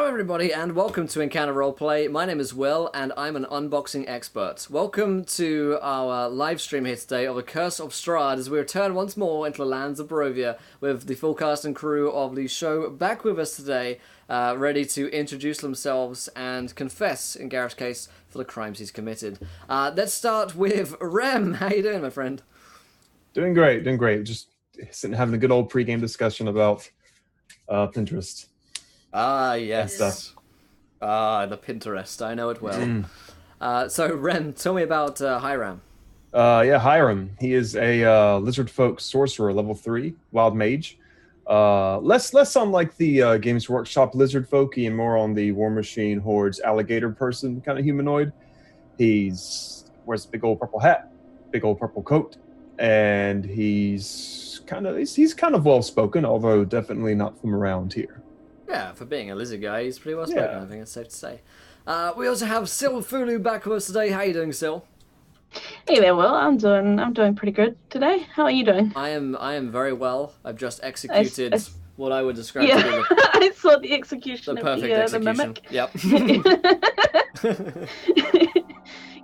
everybody, and welcome to Encounter Roleplay. My name is Will, and I'm an unboxing expert. Welcome to our live stream here today of A Curse of Strahd, as we return once more into the lands of Barovia with the full cast and crew of the show back with us today, ready to introduce themselves and confess, in Gareth's case, for the crimes he's committed. Let's start with Rem. How you doing, my friend? Doing great. Just sitting having a good old pregame discussion about Pinterest. Ah, yes. The Pinterest. I know it well. So, Ren, tell me about Hiram. Hiram. He is a lizard folk sorcerer, level 3, wild mage. Less on like the Games Workshop lizard folky and more on the War Machine Horde's alligator person kind of humanoid. He's wears a big old purple hat, big old purple coat, and he's kind of well spoken, although definitely not from around here. Yeah, for being a lizard guy, he's pretty well spoken, I think it's safe to say. We also have Sil Fulu back with us today. How you doing, Sil? Hey there, Will. I'm doing pretty good today. How are you doing? I am very well. I've just executed what I would describe to be I saw the execution the of perfect execution. Yep.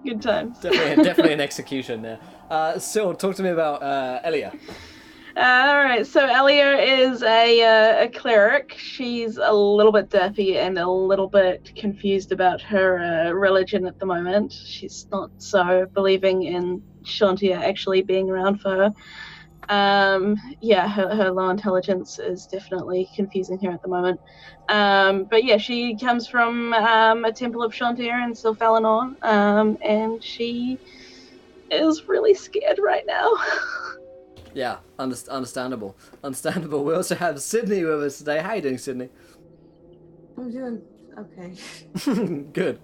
Good times. Definitely an execution there. Sil, talk to me about Elia. Alright, so Elia is a cleric. She's a little bit derpy and a little bit confused about her religion at the moment. She's not so believing in Shantia actually being around for her. Her low intelligence is definitely confusing her at the moment. But yeah, she comes from a temple of Shantia in Silvalinor, and she is really scared right now. Yeah, understandable. We also have Sydney with us today. How you doing, Sydney? I'm doing okay. Good.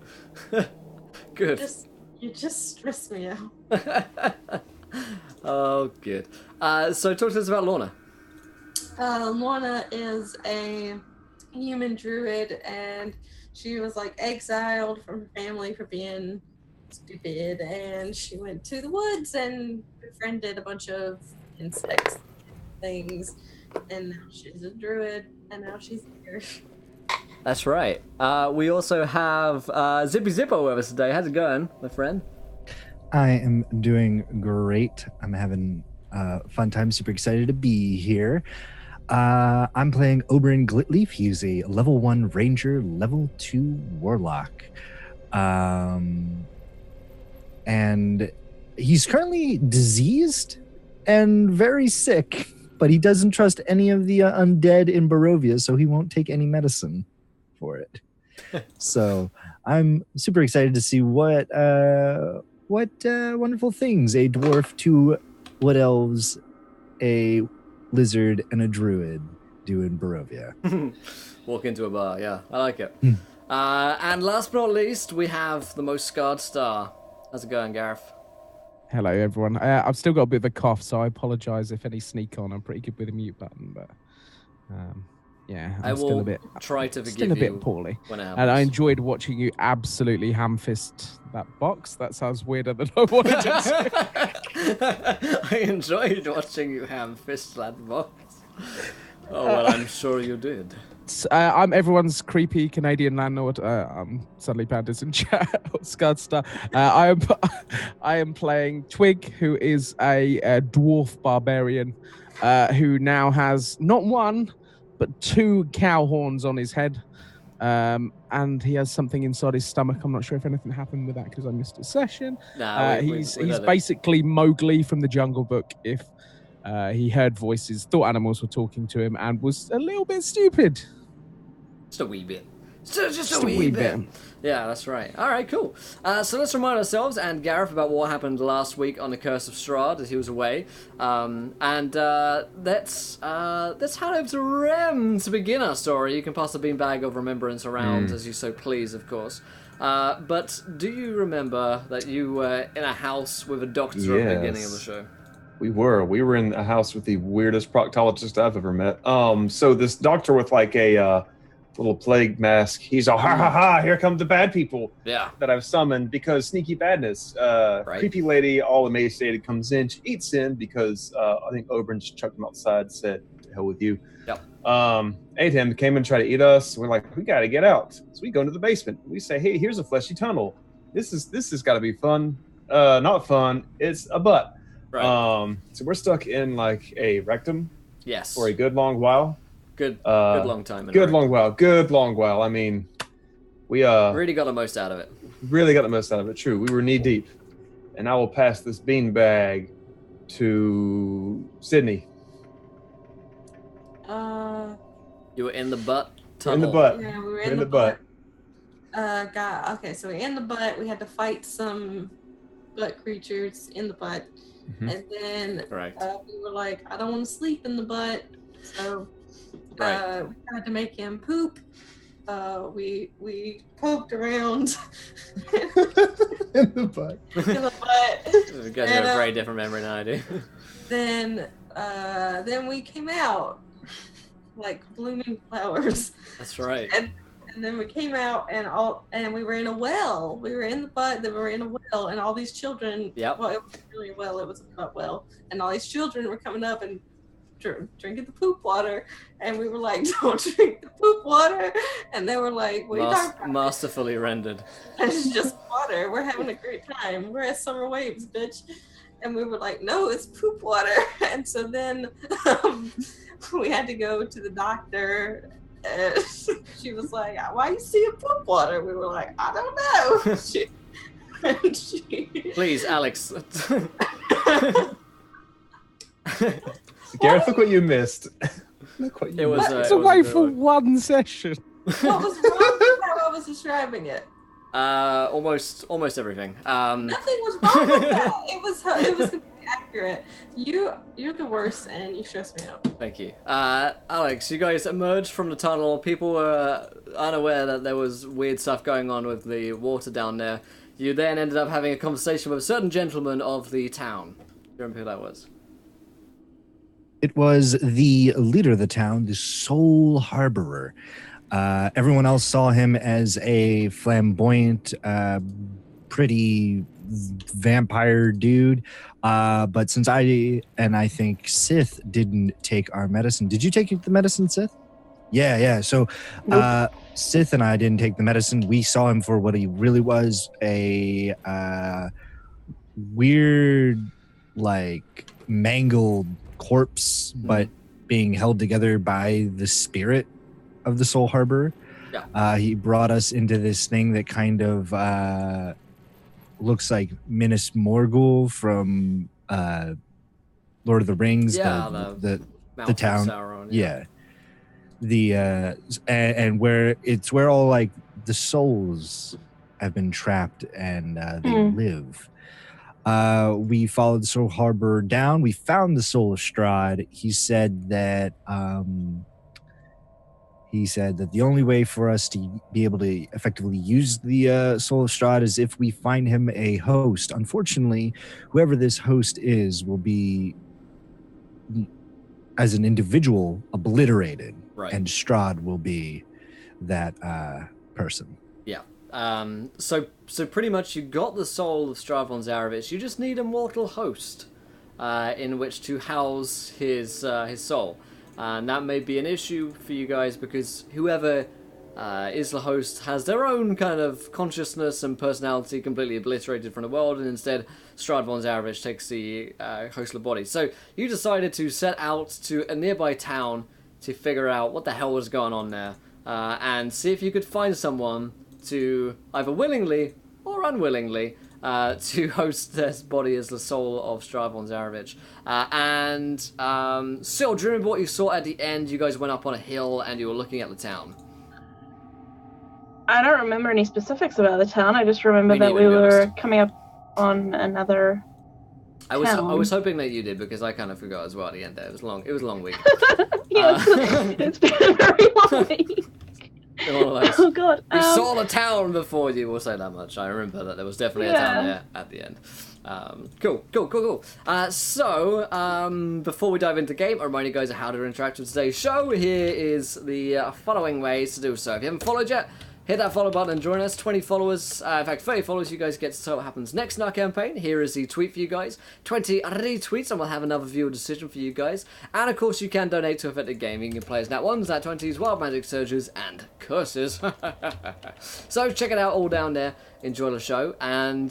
Good. You just stress me out. Oh, good. So talk to us about Lorna. Lorna is a human druid, and she was like exiled from her family for being stupid, and she went to the woods and befriended a bunch of insects things, and now she's a druid, and now she's here. That's right. We also have Zippy Zippo with us today. How's it going, my friend? I am doing great. I'm having a fun time. Super excited to be here. I'm playing Oberyn Glitleaf. He's a level 1 ranger, level 2 warlock. And he's currently diseased and very sick, but he doesn't trust any of the undead in Barovia, so he won't take any medicine for it. So I'm super excited to see what wonderful things a dwarf, 2 wood elves, a lizard, and a druid do in Barovia. Walk into a bar, yeah, I like it. And last but not least, we have the most scarred star. How's it going, Gareth? Hello, everyone. I've still got a bit of a cough, so I apologise if any sneak on. I'm pretty good with the mute button, but I'm still a bit. Try to forgive still a bit you poorly. When it happens. And I enjoyed watching you absolutely ham-fist that box. That sounds weirder than I wanted to. I enjoyed watching you ham-fist that box. Oh well, I'm sure you did. I'm everyone's creepy Canadian landlord. I'm suddenly Pandas in chat. Scarred Star. I am playing Twig, who is a dwarf barbarian, who now has not 1, but 2 cow horns on his head, and he has something inside his stomach. I'm not sure if anything happened with that because I missed a session. He's basically Mowgli from the Jungle Book. If he heard voices, thought animals were talking to him, and was a little bit stupid. Just a wee bit. Just a wee bit. Yeah, that's right. All right, cool. So let's remind ourselves and Gareth about what happened last week on The Curse of Strahd as he was away. Let's hand over to Rem to begin our story. You can pass the beanbag of remembrance around as you so please, of course. But do you remember that you were in a house with a doctor at the beginning of the show? We were in a house with the weirdest proctologist I've ever met. So this doctor with like a little plague mask, he's all ha ha ha, here come the bad people that I've summoned because sneaky badness. Creepy lady, all emaciated, comes in, she eats him because I think Oberyn just chucked him outside, said, to hell with you. Yep. Ate him, came and tried to eat us. We're like, we gotta get out. So we go into the basement. We say, hey, here's a fleshy tunnel. This has got to be fun. Not fun. It's a butt. Right. So we're stuck in like a rectum. Yes. For a good long while. Good long time. Good long while. I mean, we really got the most out of it. Really got the most out of it. True. We were knee deep, and I will pass this bean bag to Sydney. You were in the butt tunnel. In the butt. Yeah, we were in the butt. Okay, so we're in the butt. We had to fight some butt creatures in the butt. Mm-hmm. And then Right. we were like, I don't want to sleep in the butt. So Right. we had to make him poop. We poked around In the butt. in the butt. You guys have a very different memory than I do. Then we came out like blooming flowers. That's right. And then we came out and we were in a well. We were in the butt, then we were in a well, and all these children. Yep. Well, it wasn't really a well; it was a butt well, and all these children were coming up and drinking the poop water, and we were like, "Don't drink the poop water," and they were like, "What are you talking about?" Masterfully rendered. It's just water. We're having a great time. We're at Summer Waves, bitch. And we were like, "No, it's poop water." And so then we had to go to the doctor. She was like, "Why are you seeing poop water?" We were like, "I don't know." Please, Alex. Gareth, look what you missed. Look what you It was. missed. It's away for one session. What was wrong with how I was describing it? Almost everything. Nothing was wrong with that. It was completely accurate. You're the worst, and you stress me out. Thank you. Alex, you guys emerged from the tunnel. People were unaware that there was weird stuff going on with the water down there. You then ended up having a conversation with a certain gentleman of the town. Do you remember who that was? It was the leader of the town, the sole harborer. Everyone else saw him as a flamboyant, pretty vampire dude. But since I think Sith didn't take our medicine. Did you take the medicine, Sith? Yeah. So Sith and I didn't take the medicine. We saw him for what he really was, a weird, like, mangled corpse, but being held together by the spirit of the Soul Harborer. Yeah. He brought us into this thing that kind of looks like Minas Morgul from Lord of the Rings. Yeah, the Mouth town. Sauron, Yeah. The and where all like the souls have been trapped and they live. We followed the Soul Harbor down. We found the soul of Strahd. He said that the only way for us to be able to effectively use the soul of Strahd is if we find him a host. Unfortunately, whoever this host is will be, as an individual, obliterated. Right. And Strahd will be that person. Yeah. So pretty much you got the soul of Strahd von Zarovich. You just need a mortal host in which to house his soul. And that may be an issue for you guys because whoever is the host has their own kind of consciousness and personality completely obliterated from the world, and instead Strahd von Zarovich takes the hostler body. So you decided to set out to a nearby town to figure out what the hell was going on there and see if you could find someone to either willingly or unwillingly to host this body as the soul of Strahd von Zarovich. Syl, do you remember what you saw at the end? You guys went up on a hill and you were looking at the town. I don't remember any specifics about the town. I just remember that we were coming up on another I was hoping that you did because I kind of forgot as well at the end there. It was a long week. Yeah, it's been a very long week. Oh god. We saw the town before you, we'll say that much. I remember that there was definitely a town there at the end. Cool. So, before we dive into the game, I remind you guys of how to interact with today's show. Here is the following ways to do so. If you haven't followed yet, hit that follow button and join us. 20 followers, in fact 30 followers, you guys get to tell what happens next in our campaign. Here is the tweet for you guys. 20 retweets and we'll have another viewer decision for you guys. And of course you can donate to Effective Gaming. You can play as Nat 1s, Nat 20s, Wild Magic Surges, and Curses. So check it out all down there. Enjoy the show, and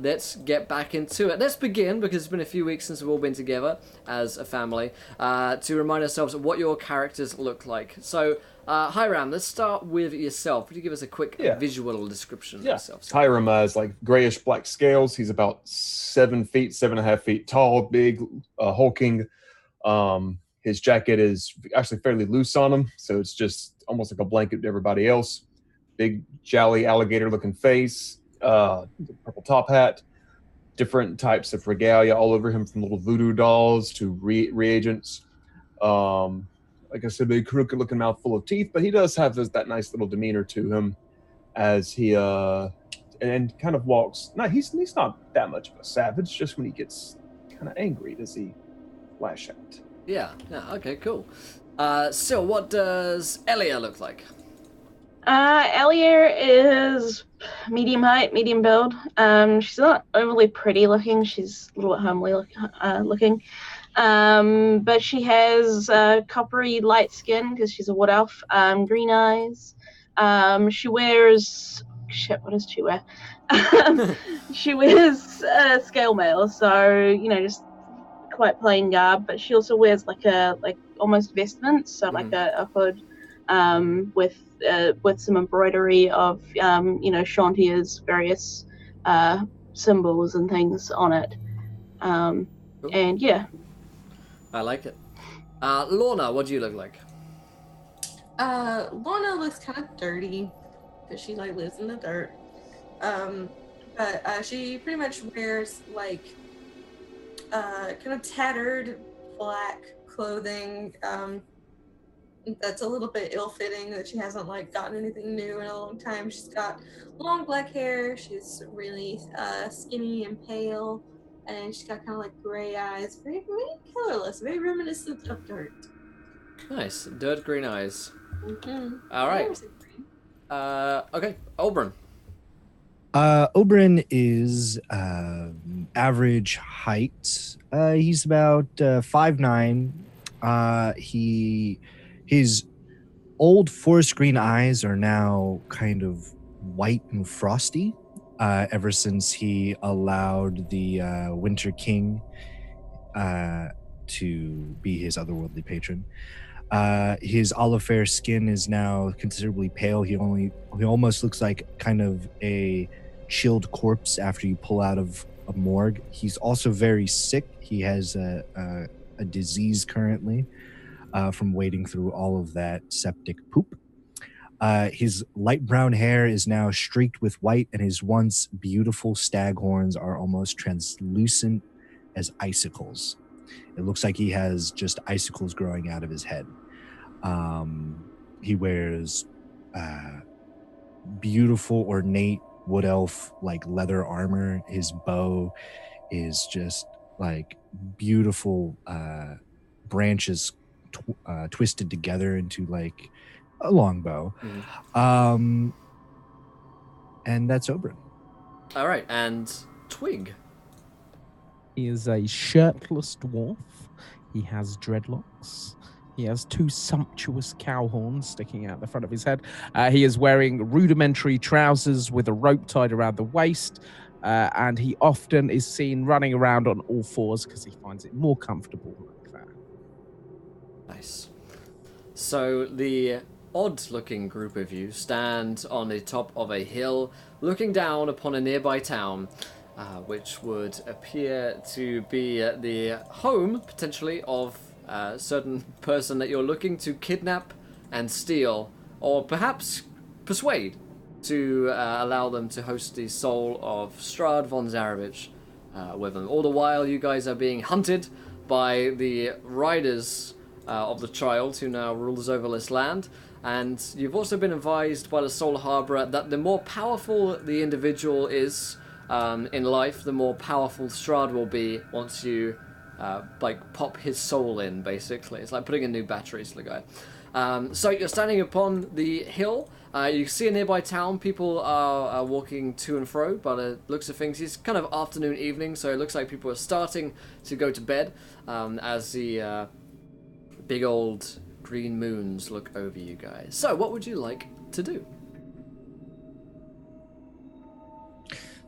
let's get back into it. Let's begin, because it's been a few weeks since we've all been together as a family, to remind ourselves of what your characters look like. So, Hiram, let's start with yourself. Could you give us a quick visual description of yourself? Hiram has like grayish black scales. He's about 7 feet, 7.5 feet tall, big, hulking. His jacket is actually fairly loose on him, so it's just almost like a blanket to everybody else. Big, jolly, alligator-looking face, purple top hat, different types of regalia all over him, from little voodoo dolls to reagents. Like I said, big, crooked-looking mouth full of teeth, but he does have that nice little demeanor to him as he and kind of walks. No, he's not that much of a savage. Just when he gets kind of angry, does he lash out? Yeah. Okay, cool. So, what does Elia look like? Elia is medium height, medium build. She's not overly pretty looking. She's a little bit homely looking. But she has coppery light skin because she's a wood elf. Green eyes. She wears... Shit, what does she wear? She wears scale mail, so, just quite plain garb. But she also wears like almost vestments, so like a hood with some embroidery of Shantia's various symbols and things on it. Cool. And yeah, I like it. Lorna, what do you look like? Lorna looks kind of dirty because she lives in the dirt. But she pretty much wears kind of tattered black clothing. That's a little bit ill-fitting, that she hasn't gotten anything new in a long time. She's got long black hair. She's really skinny and pale, and she's got kind of gray eyes, very, very colorless, very reminiscent of dirt. Nice, dirt green eyes. Mm-hmm. All right. Okay, Oberon. Oberon is average height. He's about 5'9". His old forest green eyes are now kind of white and frosty, ever since he allowed the Winter King to be his otherworldly patron. His olive fair skin is now considerably pale. He almost looks like kind of a chilled corpse after you pull out of a morgue. He's also very sick. He has a disease currently. From wading through all of that septic poop. His light brown hair is now streaked with white, and his once beautiful stag horns are almost translucent as icicles. It looks like he has just icicles growing out of his head. He wears beautiful, ornate wood elf leather armor. His bow is just beautiful branches twisted together into a long bow. And that's Oberon. All right, and Twig. He is a shirtless dwarf. He has dreadlocks. He has 2 sumptuous cow horns sticking out the front of his head. He is wearing rudimentary trousers with a rope tied around the waist. And he often is seen running around on all fours because he finds it more comfortable like that. Nice. So the odd-looking group of you stand on the top of a hill, looking down upon a nearby town, which would appear to be the home, potentially, of a certain person that you're looking to kidnap and steal, or perhaps persuade to allow them to host the soul of Strahd von Zarovich with them. All the while, you guys are being hunted by the riders of the child who now rules over this land. And you've also been advised by the Soul Harborer that the more powerful the individual is in life, the more powerful Strahd will be once you pop his soul in, basically. It's like putting in new batteries to the guy. So you're standing upon the hill. You see a nearby town. People are walking to and fro, but looks of things, it's kind of afternoon, evening, so it looks like people are starting to go to bed as the big old green moons look over you guys. So what would you like to do?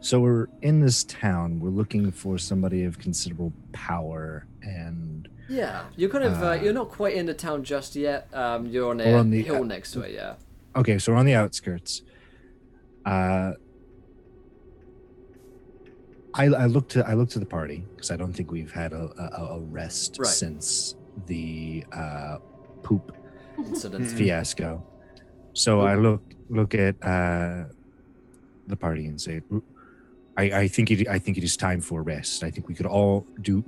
So we're in this town. We're looking for somebody of considerable power and... Yeah, you're kind of you're not quite in the town just yet. You're on a hill next to it, yeah. Okay, so we're on the outskirts. I look to the party because I don't think we've had a rest since the poop incident fiasco. So I look at the party and say, I think it is time for rest. I think we could all do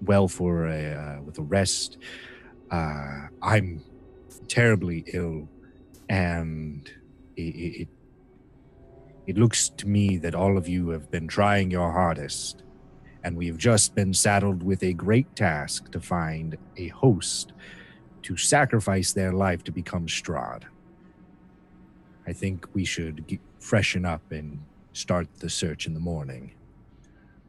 well for with a rest. I'm terribly ill, and it looks to me that all of you have been trying your hardest, and we have just been saddled with a great task to find a host to sacrifice their life to become Strahd. I think we should freshen up and start the search in the morning.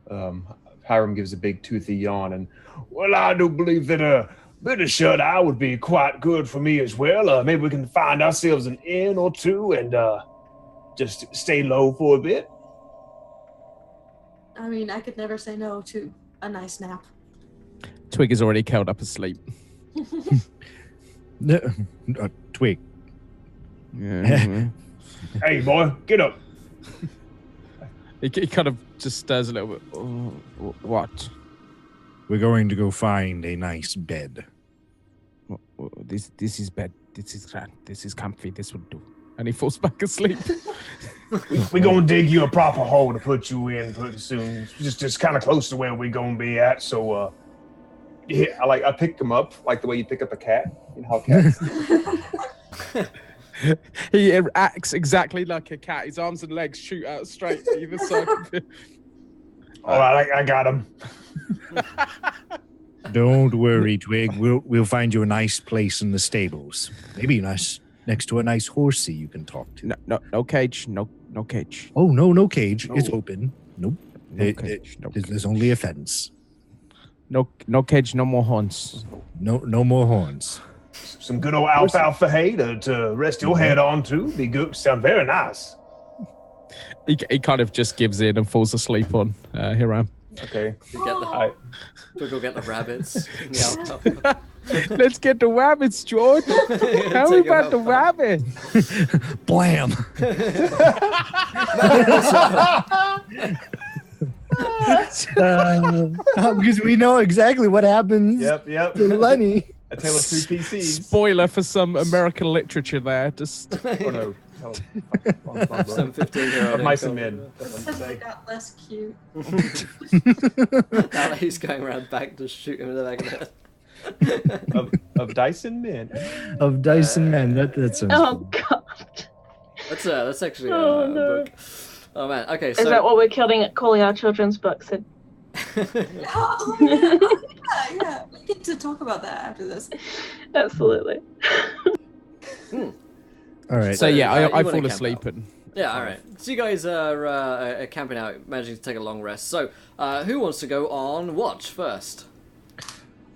Hiram gives a big toothy yawn and, well, I do believe that a bit of shut-eye would be quite good for me as well. Maybe we can find ourselves an inn or two and just stay low for a bit. I mean, I could never say no to a nice nap. Twig is already curled up asleep. Twig. Yeah. Hey, boy, get up. He kind of just stirs a little bit. What? We're going to go find a nice bed. This is bed. This is grand. This is comfy. This will do. And he falls back asleep. We gonna dig you a proper hole to put you in pretty soon. Just kind of close to where we gonna be at. So, yeah, I pick him up like the way you pick up a cat. You know how cats. He acts exactly like a cat. His arms and legs shoot out straight either side of him. All right, I got him. Don't worry, Twig. We'll find you a nice place in the stables. Maybe nice next to a nice horsey you can talk to. No cage. No cage. Oh no cage. No. It's open. Nope. Cage. There's only a fence. No cage. No more horns. No more horns. Some good old alfalfa hay to rest your head on too. Be good. Sound very nice. He kind of just gives in and falls asleep on Hiram. Okay. We'll go get the rabbits. Yeah. Let's get the rabbits, George. Tell me about the rabbit. Blam. Because we know exactly what happens. Yep. To Lenny. A tale of two PCs. Spoiler for some American literature there. Just no. Some 15-year-old mice and men. Because they got less cute. Now he's going around back to shoot him in the back of the head. of Dyson men. Of Dyson men. That sounds Oh cool. God. That's actually a book. Oh man. Okay. Is that what we're calling our children's books? Oh, yeah. We get to talk about that after this. Absolutely. All right. So yeah, I fall camp asleep out. and Yeah, all right. So you guys are camping out, managing to take a long rest. So who wants to go on watch first?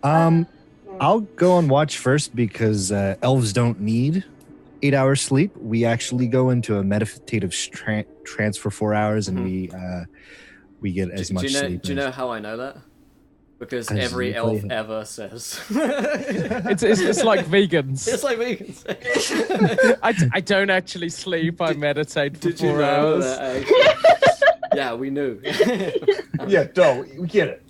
I'll go on watch first because elves don't need 8 hours sleep. We actually go into a meditative trance for 4 hours, and we get as much sleep. Do you know how I know that? Because every elf ever says. it's like vegans. It's like vegans. I don't actually sleep. I meditate for Did you 4 know hours. that? Yeah, we knew. Yeah, we get it.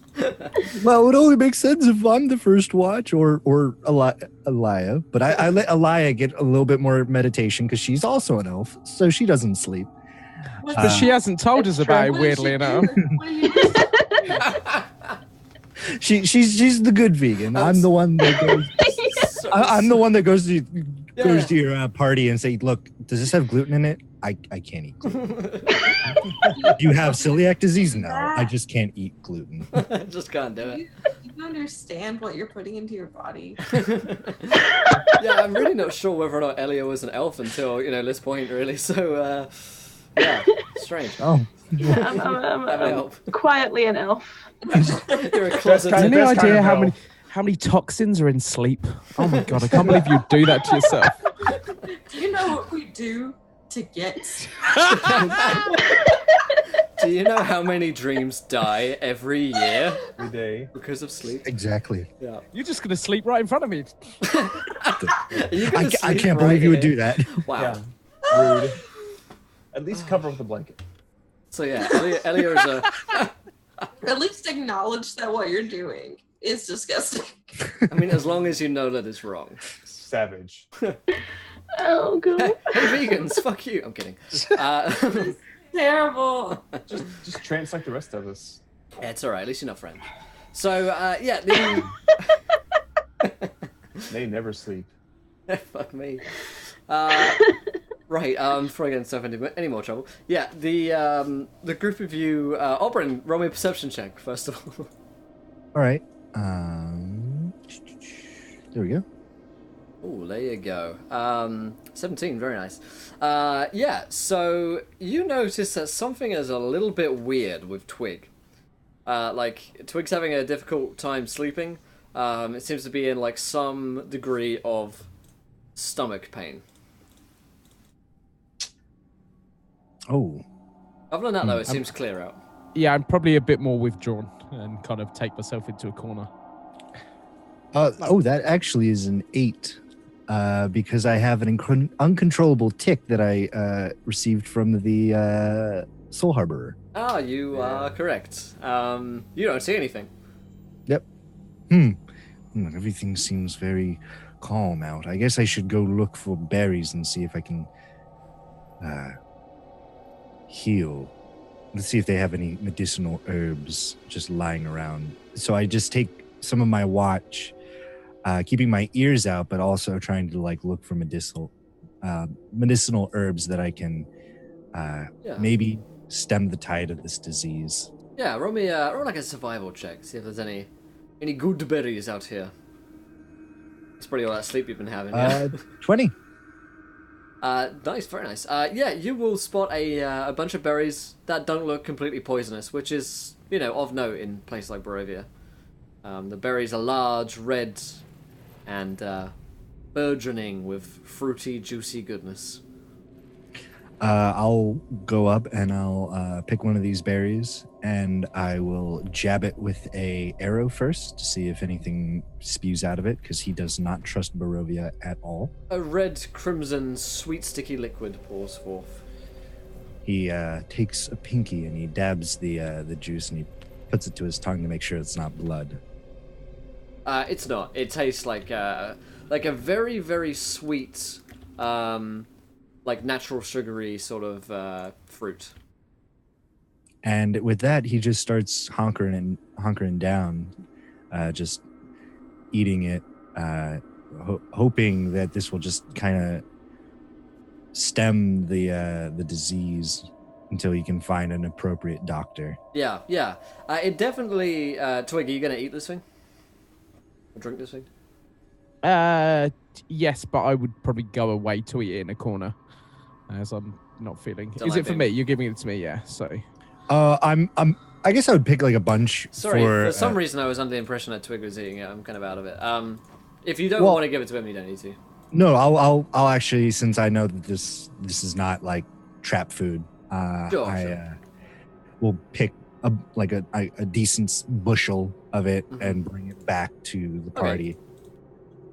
Well, it would only make sense if I'm the first watch or Alaya. But I let Alaya get a little bit more meditation because she's also an elf, so she doesn't sleep. But she hasn't told us about it, weirdly enough. She's the good vegan. I'm the one that goes. I'm the one that goes to your party and say, "Look, does this have gluten in it? I can't eat gluten. Do you have celiac disease? No, I just can't eat gluten. Just can't do it. Do you understand what you're putting into your body? Yeah, I'm really not sure whether or not Elio was an elf until, this point, really. So, yeah, strange. Oh, Yeah, I'm quietly an elf. You're a closet. Any Best kind idea of how many toxins are in sleep? Oh my god, I can't believe you'd do that to yourself. Do you know what we do to get? Do you know how many dreams die every year Every day. because of sleep? exactly. Yeah. You're just gonna sleep right in front of me. I can't believe you would do that. Wow. Yeah. Rude. At least cover with a blanket. So yeah, Elio is a. At least acknowledge that what you're doing is disgusting. I mean, as long as you know that it's wrong. Savage. Oh god. Hey, vegans, fuck you. I'm kidding. Terrible. Just trance like the rest of us. Yeah, it's alright. At least you're not friends. So yeah, They never sleep. fuck me. Right. Before I get myself into any more trouble. Yeah, the group of you, Oberyn, roll me a perception check first of all. All right. There we go. Oh, there you go. 17, very nice. Yeah, so you notice that something is a little bit weird with Twig. Like, Twig's having a difficult time sleeping. It seems to be in, like, some degree of stomach pain. Oh, Other than that, though, it seems clear out. Yeah, I'm probably a bit more withdrawn and kind of take myself into a corner. that actually is an 8. Because I have an uncontrollable tick that I received from the Soul Harborer. Ah, you are correct. You don't see anything. Yep. Everything seems very calm out. I guess I should go look for berries and see if I can heal. Let's see if they have any medicinal herbs just lying around. So I just take some of my watch, keeping my ears out, but also trying to like look for medicinal herbs that I can maybe stem the tide of this disease. Yeah, roll like a survival check. See if there's any good berries out here. It's probably all that sleep you've been having. Yeah. 20. Nice, very nice. Yeah, you will spot a bunch of berries that don't look completely poisonous, which is, of note in a place like Barovia. The berries are large, red, and burgeoning with fruity, juicy goodness. I'll go up and I'll pick one of these berries and I will jab it with a arrow first to see if anything spews out of it, because he does not trust Barovia at all. A red, crimson, sweet, sticky liquid pours forth. He takes a pinky and he dabs the juice and he puts it to his tongue to make sure it's not blood. It's not. It tastes like a very, very sweet, like natural sugary sort of fruit. And with that, he just starts hunkering down, just eating it, hoping that this will just kind of stem the disease until he can find an appropriate doctor. Yeah. It definitely. Twig, are you gonna eat this thing? Or drink this thing? Yes, but I would probably go away to eat it in a corner, as I'm not feeling. Is it for me? You're giving it to me, yeah. So, I guess I would pick like a bunch. Sorry, for some reason I was under the impression that Twig was eating it. I'm kind of out of it. If you don't want to give it to him, you don't need to. No, I'll actually, since I know that this is not like trap food. Sure. Will pick a decent bushel of it and bring it back to the party. Okay.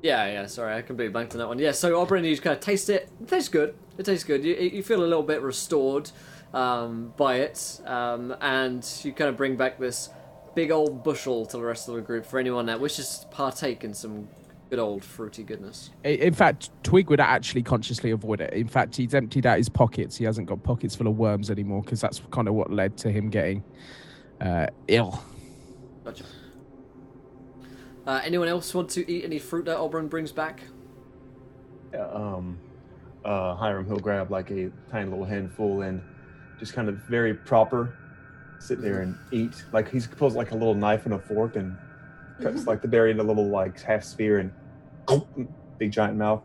Yeah, sorry, I completely blanked on that one. Yeah, so Oberyn, you just kind of taste it. It tastes good. You feel a little bit restored by it, and you kind of bring back this big old bushel to the rest of the group for anyone that wishes to partake in some good old fruity goodness. In fact, Twig would actually consciously avoid it. In fact, he's emptied out his pockets. He hasn't got pockets full of worms anymore, because that's kind of what led to him getting ill. Gotcha. Anyone else want to eat any fruit that Oberyn brings back? Yeah, Hiram, he'll grab like a tiny little handful and just kind of very proper sit there and eat. Like he pulls like a little knife and a fork and cuts like the berry into a little like half sphere and big giant mouth.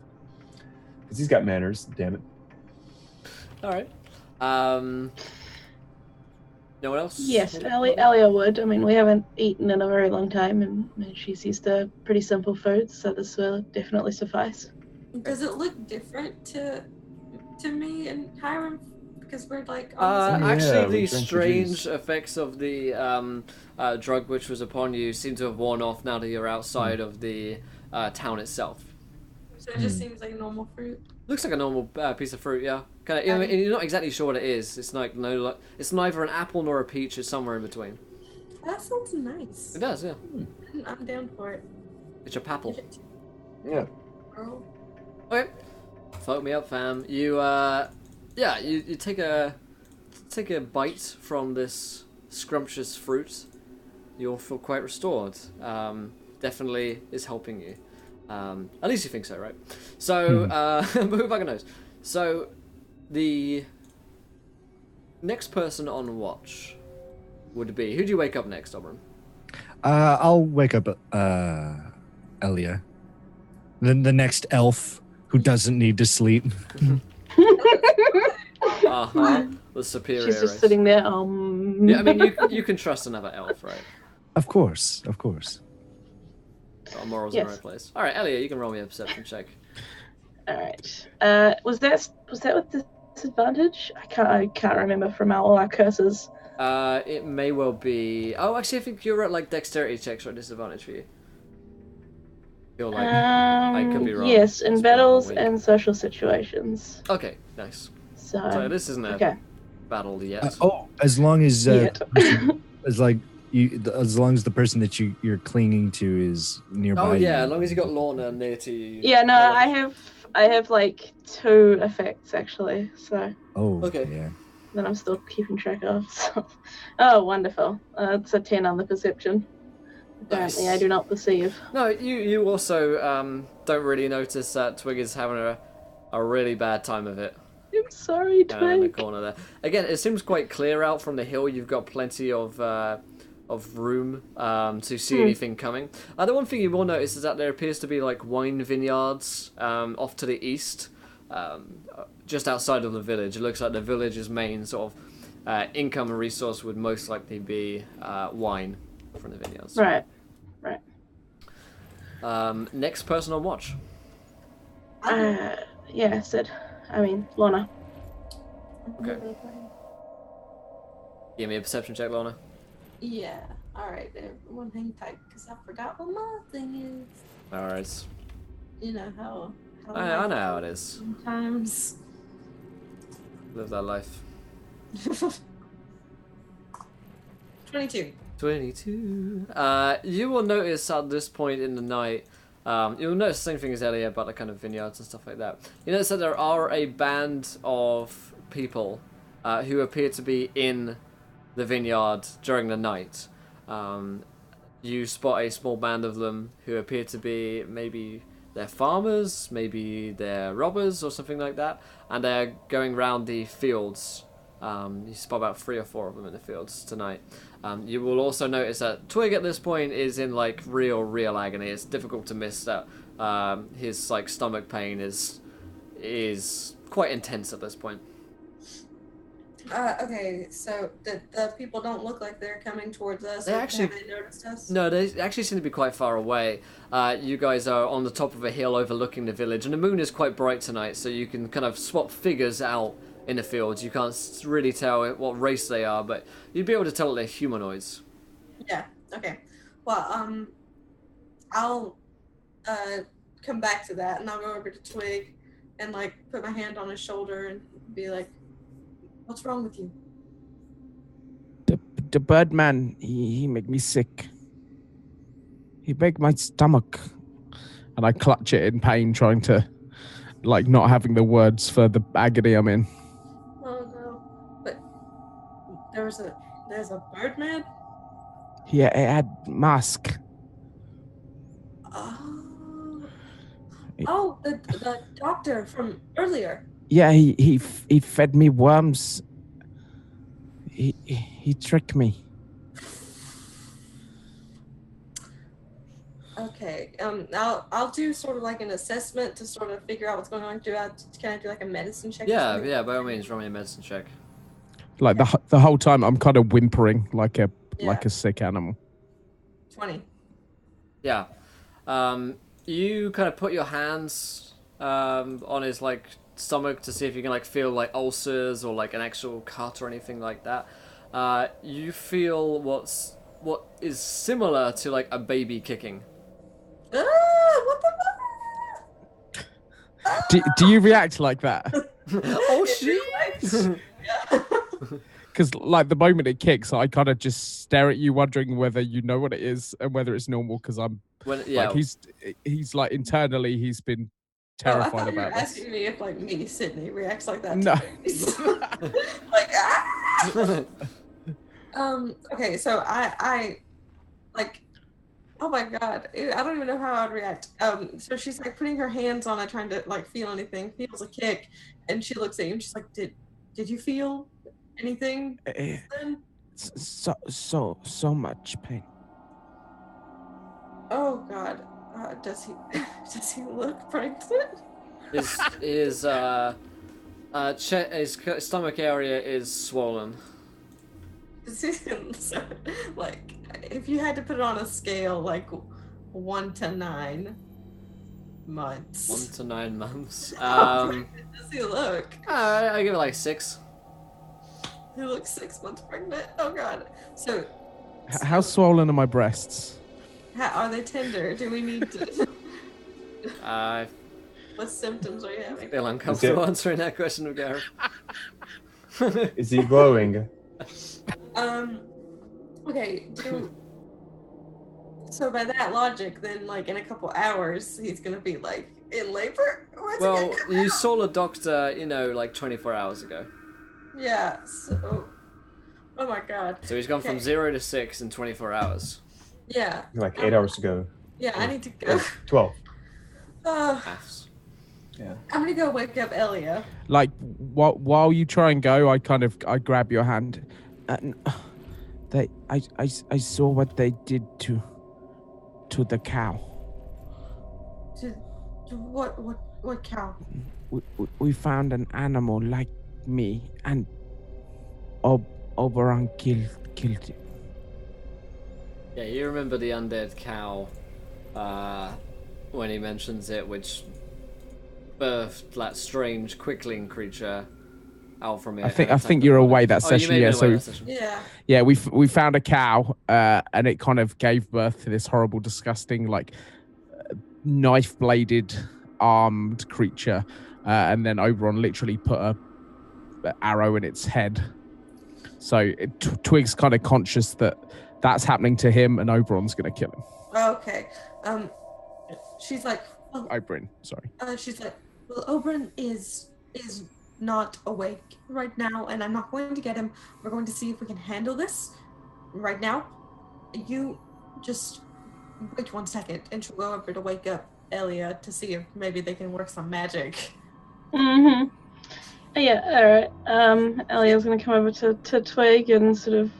Because he's got manners, damn it. All right. No one else? Yes, Elia would. I mean, we haven't eaten in a very long time, and she's used to pretty simple foods, so this will definitely suffice. Does it look different to me and Hiram? Because we're like on the same actually, the we drank the strange juice. effects of the drug which was upon you seem to have worn off now that you're outside of the town itself. So it just seems like normal fruit. Looks like a normal piece of fruit, yeah. Kind of, you're not exactly sure what it is. It's like it's neither an apple nor a peach. It's somewhere in between. That sounds nice. It does, yeah. I'm down for it. It's a papple. Yeah. Girl. Okay. Float me up, fam. You you take a bite from this scrumptious fruit. You'll feel quite restored. Definitely is helping you. At least you think so, right? So, who fucking knows? So, the next person on watch would be... Who do you wake up next, Oberon? I'll wake up Elia. The next elf who doesn't need to sleep. The superior She's just race. sitting there. Yeah, I mean, you can trust another elf, right? Of course. Our morals Yes. in the right place. All right, Elia, you can roll me a perception check. All right. Was that with disadvantage? I can't remember from all our curses. It may well be... Oh, actually, I think you're at, like, dexterity checks are at disadvantage for you. You're like... I could be wrong. Yes, in It's battles been a week. and social situations. Okay, nice. So So this isn't a okay. battle yet. As long as Yeah. as long as the person that you're clinging to is nearby. Oh yeah, you. as long as you got Lorna near to you. Yeah, no, I have like 2 effects actually, so Oh, Okay. yeah. that I'm still keeping track of. So. Oh, wonderful. It's a 10 on the perception. Apparently, Nice. I do not perceive. No, you also don't really notice that Twig is having a really bad time of it. I'm sorry, In the Twig. corner there. Again, it seems quite clear out from the hill. You've got plenty of room to see anything coming. The one thing you will notice is that there appears to be like wine vineyards off to the east, just outside of the village. It looks like the village's main sort of income and resource would most likely be wine from the vineyards. Right. Next person on watch. Yeah, Sid. I mean, Lorna. Okay. Give me a perception check, Lorna. Yeah. All right. Everyone hang tight because I forgot what my thing is. All right. You know how I know how it is. sometimes. Live that life. 22. 22. You will notice at this point in the night, you'll notice the same thing as Elia about the kind of vineyards and stuff like that. You notice that there are a band of people who appear to be in the vineyard during the night. You spot a small band of them who appear to be maybe they're farmers, maybe they're robbers or something like that, and they're going round the fields. You spot about 3 or 4 of them in the fields tonight. You will also notice that Twig at this point is in like real agony. It's difficult to miss that his like stomach pain is quite intense at this point. Okay, so the people don't look like they're coming towards us. They actually- Have they noticed us? No, they actually seem to be quite far away. You guys are on the top of a hill overlooking the village, and the moon is quite bright tonight, so you can kind of swap figures out in the fields. You can't really tell what race they are, but you'd be able to tell that they're humanoids. Yeah. Okay. Well, I'll come back to that, and I'll go over to Twig, and like put my hand on his shoulder and be like, "What's wrong with you?" The Birdman, he make me sick. He make my stomach. And I clutch it in pain, trying to, like, not having the words for the agony I'm in. Oh no! But there's a Birdman. Yeah, it had mask. Oh. Oh, the doctor from earlier. Yeah, he fed me worms. He tricked me. Okay. I'll do sort of like an assessment to sort of figure out what's going on. Can I do like a medicine check? or something? Yeah, by all means, roll me a medicine check. Like the whole time, I'm kind of whimpering like a Yeah. sick animal. 20. Yeah. You kind of put your hands on his like stomach to see if you can like feel like ulcers or like an actual cut or anything like that. You feel what is similar to like a baby kicking. What the fuck? Do you react like that? Oh shit! Because like the moment it kicks, I kind of just stare at you, wondering whether you know what it is and whether it's normal. Because I'm like he's like internally he's been terrified I thought about you were this. asking me if like me, Sydney, reacts like that. No. Like Okay, so I like. Oh my god, I don't even know how I'd react. So she's like putting her hands on it, trying to like feel anything. Feels a kick, and she looks at you and she's like, "Did you feel anything?" Then? So much pain. Oh god, does he look pregnant? His stomach area is swollen. So, like, if you had to put it on a scale, like 1 to 9 months. 1 to 9 months. How pregnant does he look? I give it like 6. He looks 6 months pregnant. Oh god. So How swollen are my breasts? are they tender? Do we need to? I What symptoms are you having? feel uncomfortable answering that question, Gareth. Is he glowing? Okay. So by that logic, then like in a couple hours, he's gonna be like in labor. Well, you saw a doctor, like 24 hours ago. Yeah. So. Oh my god. So he's gone from 0 to 6 in 24 hours. Yeah. Like 8 hours ago. Yeah, I need to go. 12. Maths. Yeah. I'm gonna go wake up Elia. Like while you try and go, I grab your hand. I saw what they did to the cow. What cow? We found an animal like me, and Oberon killed it. Yeah, you remember the undead cow when he mentions it, which birthed that strange quickling creature out from it. I think you're away that session. You Yeah, so that session. yeah, we found a cow, and it kind of gave birth to this horrible, disgusting, like knife-bladed, armed creature, and then Oberon literally put a arrow in its head. So Twig's kind of conscious that that's happening to him, and Oberon's going to kill him. Okay. She's like. Well, Oberon, sorry. She's like, well, Oberon is not awake right now, and I'm not going to get him. We're going to see if we can handle this right now. You just wait 1 second, and she'll go over to wake up Elia to see if maybe they can work some magic. Mm-hmm. Yeah, alright. Elia's gonna come over to Twig and sort of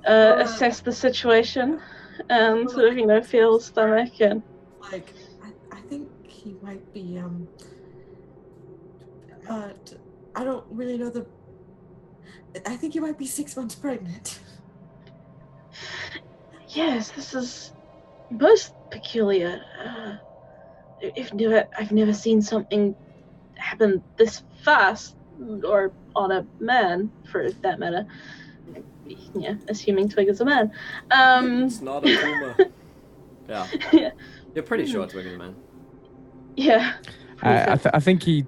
assess the situation and sort of, feel his stomach and like I think he might be I don't really know I think he might be 6 months pregnant. Yes, this is most peculiar. I've never seen something happen this fast, or on a man, for that matter. Yeah, assuming Twig is a man. It's not a tumor. Yeah. You're pretty sure Twig is a man. Yeah. I think he's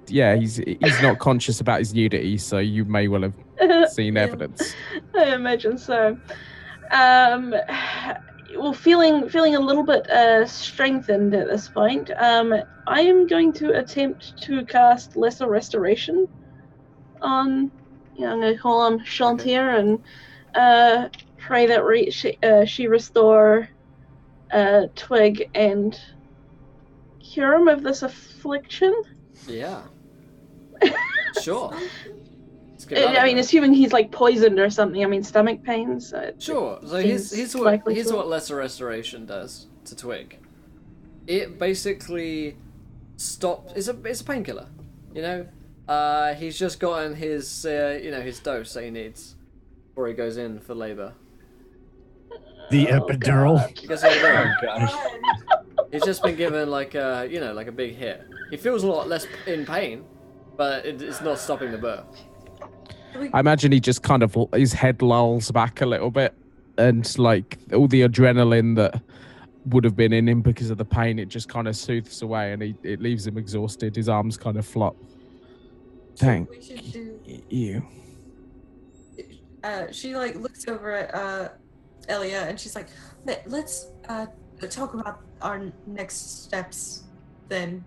not conscious about his nudity, so you may well have seen evidence. I imagine so. Well, feeling a little bit strengthened at this point, I am going to attempt to cast Lesser Restoration on, I'm going to call on Chantier and pray that she restore Twig and cure him of this affliction? Yeah. Sure. Let's get that I mean, over. assuming he's like poisoned or something. I mean, stomach pains. Sure. So seems here's likely to- what Lesser Restoration does to Twig. It basically it's a painkiller. You know, he's just gotten his his dose that he needs before he goes in for labor. The epidural. He gets it Oh done. gosh. He's just been given like a like a big hit. He feels a lot less in pain, but it's not stopping the birth. I imagine he just kind of his head lolls back a little bit, and like all the adrenaline that would have been in him because of the pain, it just kind of soothes away, and it leaves him exhausted. His arms kind of flop. Thank We should do. you. She like looks over at Elia and she's like, let's talk about our next steps then.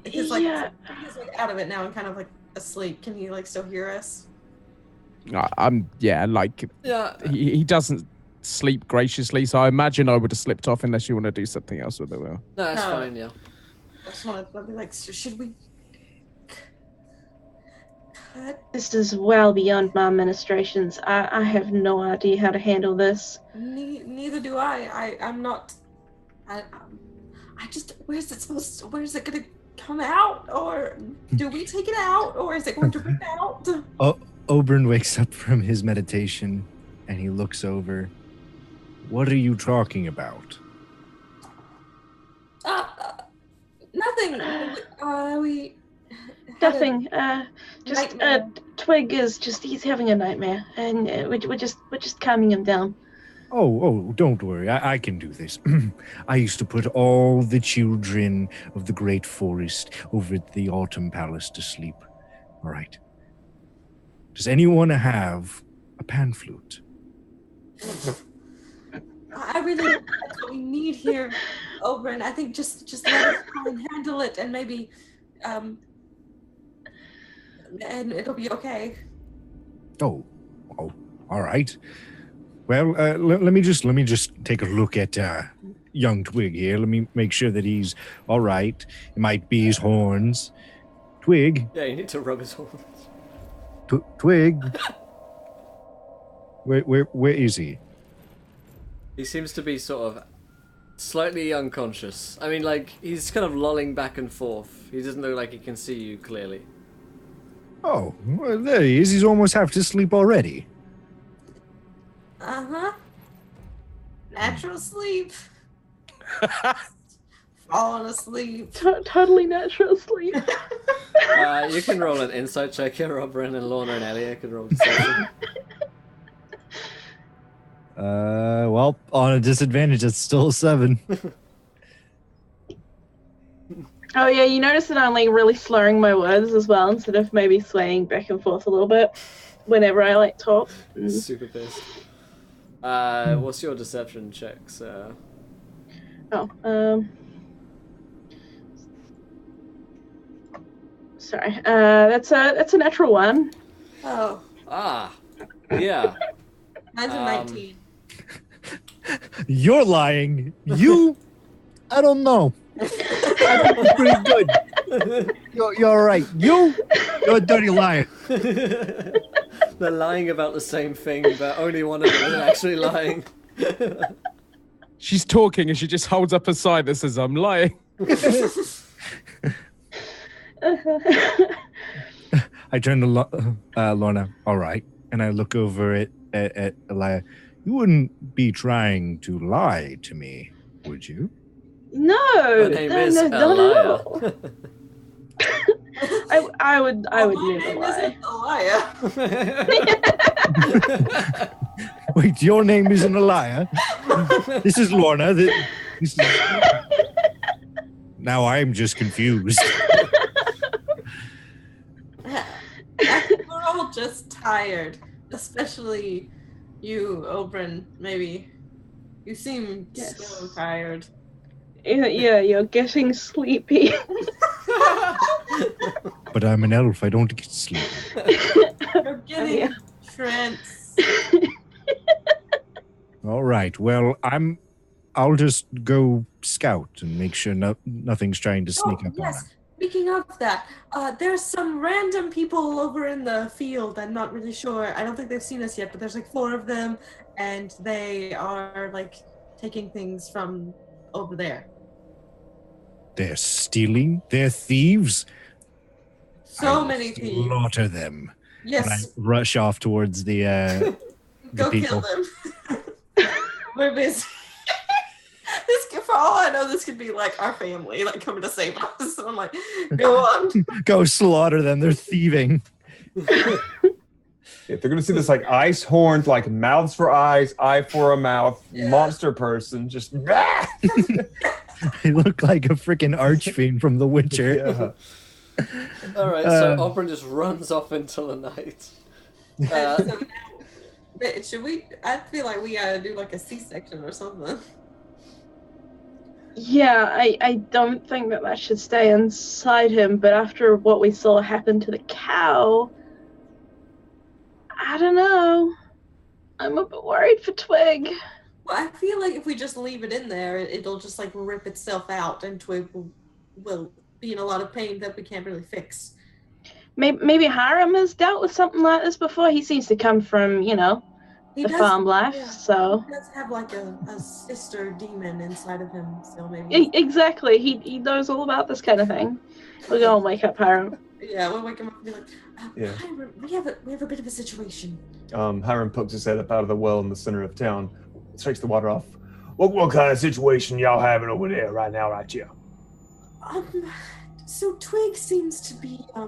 He's like Yeah. he's like out of it now and kind of like asleep. Can he like still hear us? Like Yeah. he doesn't sleep graciously, so I imagine I would have slipped off unless you want to do something else with it. Will. No, that's No. fine. Yeah. I just want to be like, should we cut? This is well beyond my administrations. I have no idea how to handle this. Neither do I. I'm not. I just. Where's it gonna come out, or do we take it out, or is it going to rip out? Oberon wakes up from his meditation and he looks over. What are you talking about? Nothing. We. had a Nothing. Just nightmare. Twig is he's having a nightmare, and we're just calming him down. Oh, don't worry. I can do this. I used to put all the children of the Great Forest over at the Autumn Palace to sleep. All right. Does anyone have a pan flute? I really that's what we need here, Oberon. I think just let us try and handle it, and maybe, and it'll be okay. Oh, all right. Well, let me just take a look at young Twig here. Let me make sure that he's all right. It might be his horns. Twig, Yeah, you need to rub his horns. Twig. Where is he? He seems to be sort of slightly unconscious. I mean, like, he's kind of lolling back and forth. He doesn't look like he can see you clearly. Oh, well, there he is. He's almost half asleep already. Natural sleep. Falling asleep. Totally natural sleep. You can roll an insight check here, Robin, and Lorna and Elia can roll deception. Well, on a disadvantage, it's still a 7. Oh yeah, you notice that I'm like really slurring my words as well, instead of maybe swaying back and forth a little bit whenever I like talk. Super pissed. What's your deception check, sir? Sorry. That's a natural 1. Oh, Ah, yeah. mine's a 19. You're lying. You? I don't know. I think it's pretty good. You're all right. You're a dirty liar. They're lying about the same thing, but only one of them is actually lying. She's talking and she just holds up a sign that says, "I'm lying." I turn to Lorna. All right, and I look over at Elia. You wouldn't be trying to lie to me, would you? No, Her name is not at all. Elia. I would my never name lie. isn't Elia. Wait, your name isn't a liar. This is Lorna. This is... Now I'm just confused. I think we're all just tired, especially you, Oberon. Maybe you seem Yes. so tired. Yeah, you're getting sleepy. But I'm an elf. I don't get sleep. You're getting yeah. trance. All right. Well, I'm I'll just go scout and make sure nothing's trying to sneak up on us. Speaking of that, there's some random people over in the field. I'm not really sure. I don't think they've seen us yet, but there's like 4 of them, and they are like taking things from over there. They're stealing? They're thieves? Many thieves. Slaughter them. Yes. And I rush off towards the Go people. kill them. We're busy. For all I know, this could be like our family, like coming to save us. So I'm like, go on. Go slaughter them. They're thieving. If they're gonna see this like ice horned, like mouths for eyes, eye for a mouth, monster person, just they look like a freaking archfiend from The Witcher. Yeah. All right, so Oberon just runs off into the night. So now, should we? I feel like we gotta do like a C-section or something. Yeah, I don't think that should stay inside him, but after what we saw happen to the cow, I don't know. I'm a bit worried for Twig. Well, I feel like if we just leave it in there, it'll just like rip itself out, and Twig will be in a lot of pain that we can't really fix. Maybe Hiram has dealt with something like this before. He seems to come from, the farm life, so... He does have like a sister demon inside of him, so maybe... Exactly, he knows all about this kind of thing. We're gonna wake up Hiram. Yeah, we'll wake him up and be like, Hiram, we have a bit of a situation. Hiram pokes his head up out of the well in the center of town, shakes the water off. What kind of situation y'all having over there right now, right here? So Twig seems to be, how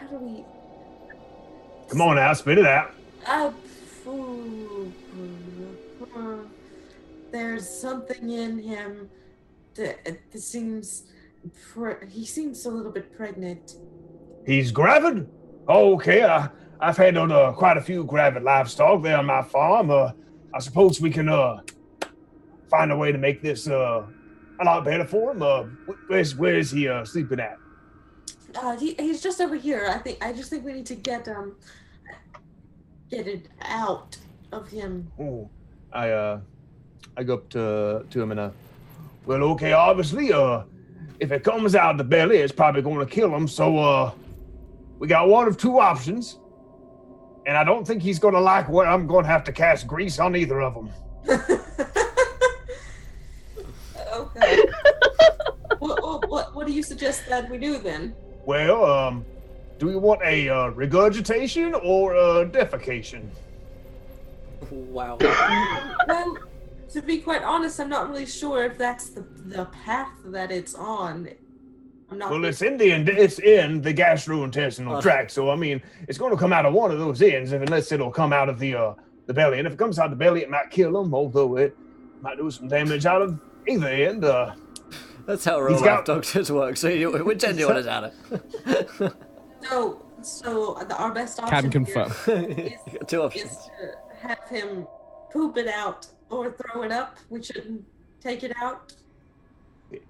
do we... Come on now, spit it out. There's something in him that seems... he seems a little bit pregnant. He's gravid? Oh, okay. I've handled quite a few gravid livestock there on my farm. I suppose we can find a way to make this a lot better for him. Where is he sleeping at? He's just over here. I just think we need to get it out of him. Oh, I go up to him and well, okay, obviously, if it comes out of the belly, it's probably going to kill him. So, we got one of 2 options, and I don't think he's going to like what I'm going to have to cast grease on either of them. Okay. What do you suggest that we do then? Well, do we want a regurgitation or a defecation? Wow. Well, to be quite honest, I'm not really sure if that's the path that it's on. I'm not. Well, it's in the gastrointestinal tract, so I mean, it's going to come out of one of those ends, unless it'll come out of the belly. And if it comes out of the belly, it might kill him, although it might do some damage out of either end. That's how real life doctors work. So which end do you want us out of? So our best option Can confirm. Is 2 options. is to have him poop it out or throw it up. We shouldn't take it out.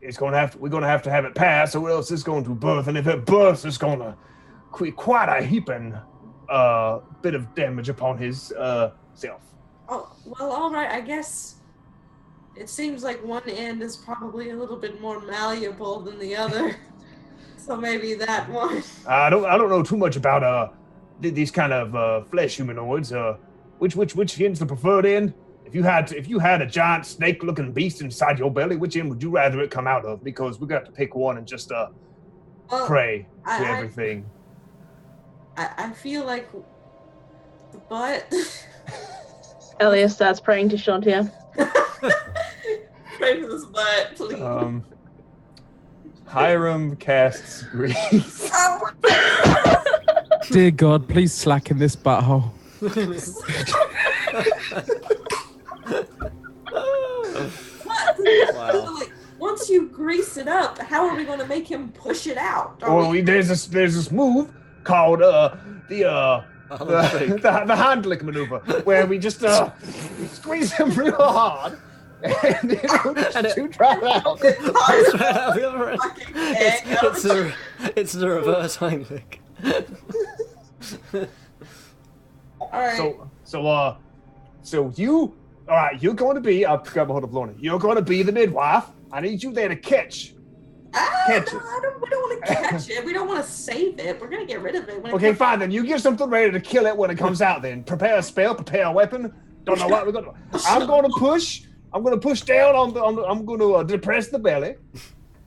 We're going to have to have it pass, or else it's going to birth. And if it births, it's going to quite a heaping bit of damage upon his self. Oh, well, all right. I guess it seems like one end is probably a little bit more malleable than the other. So maybe that one. I don't know too much about these kind of flesh humanoids. Which end's the preferred end? If you had a giant snake-looking beast inside your belly, which end would you rather it come out of? Because we got to pick one and just pray to everything. I feel like the butt. Elias starts praying to Shantia. Pray for this butt, please. Hiram casts grease. Dear God, please slacken this butthole. Wow. Like, once you grease it up, how are we going to make him push it out? There's this move called the Handlick maneuver, where we just squeeze him real hard, and it'll just shoot right out. It's the reverse Heimlich. All right. So So all right, you're going to be, I'll grab a hold of Lorna. You're going to be the midwife. I need you there to catch it. We don't want to catch it. We don't want to save it. We're going to get rid of it. Okay, fine, then you get something ready to kill it when it comes out then. Prepare a spell, prepare a weapon. Don't know what we're going to do. I'm going to push down I'm going to depress the belly.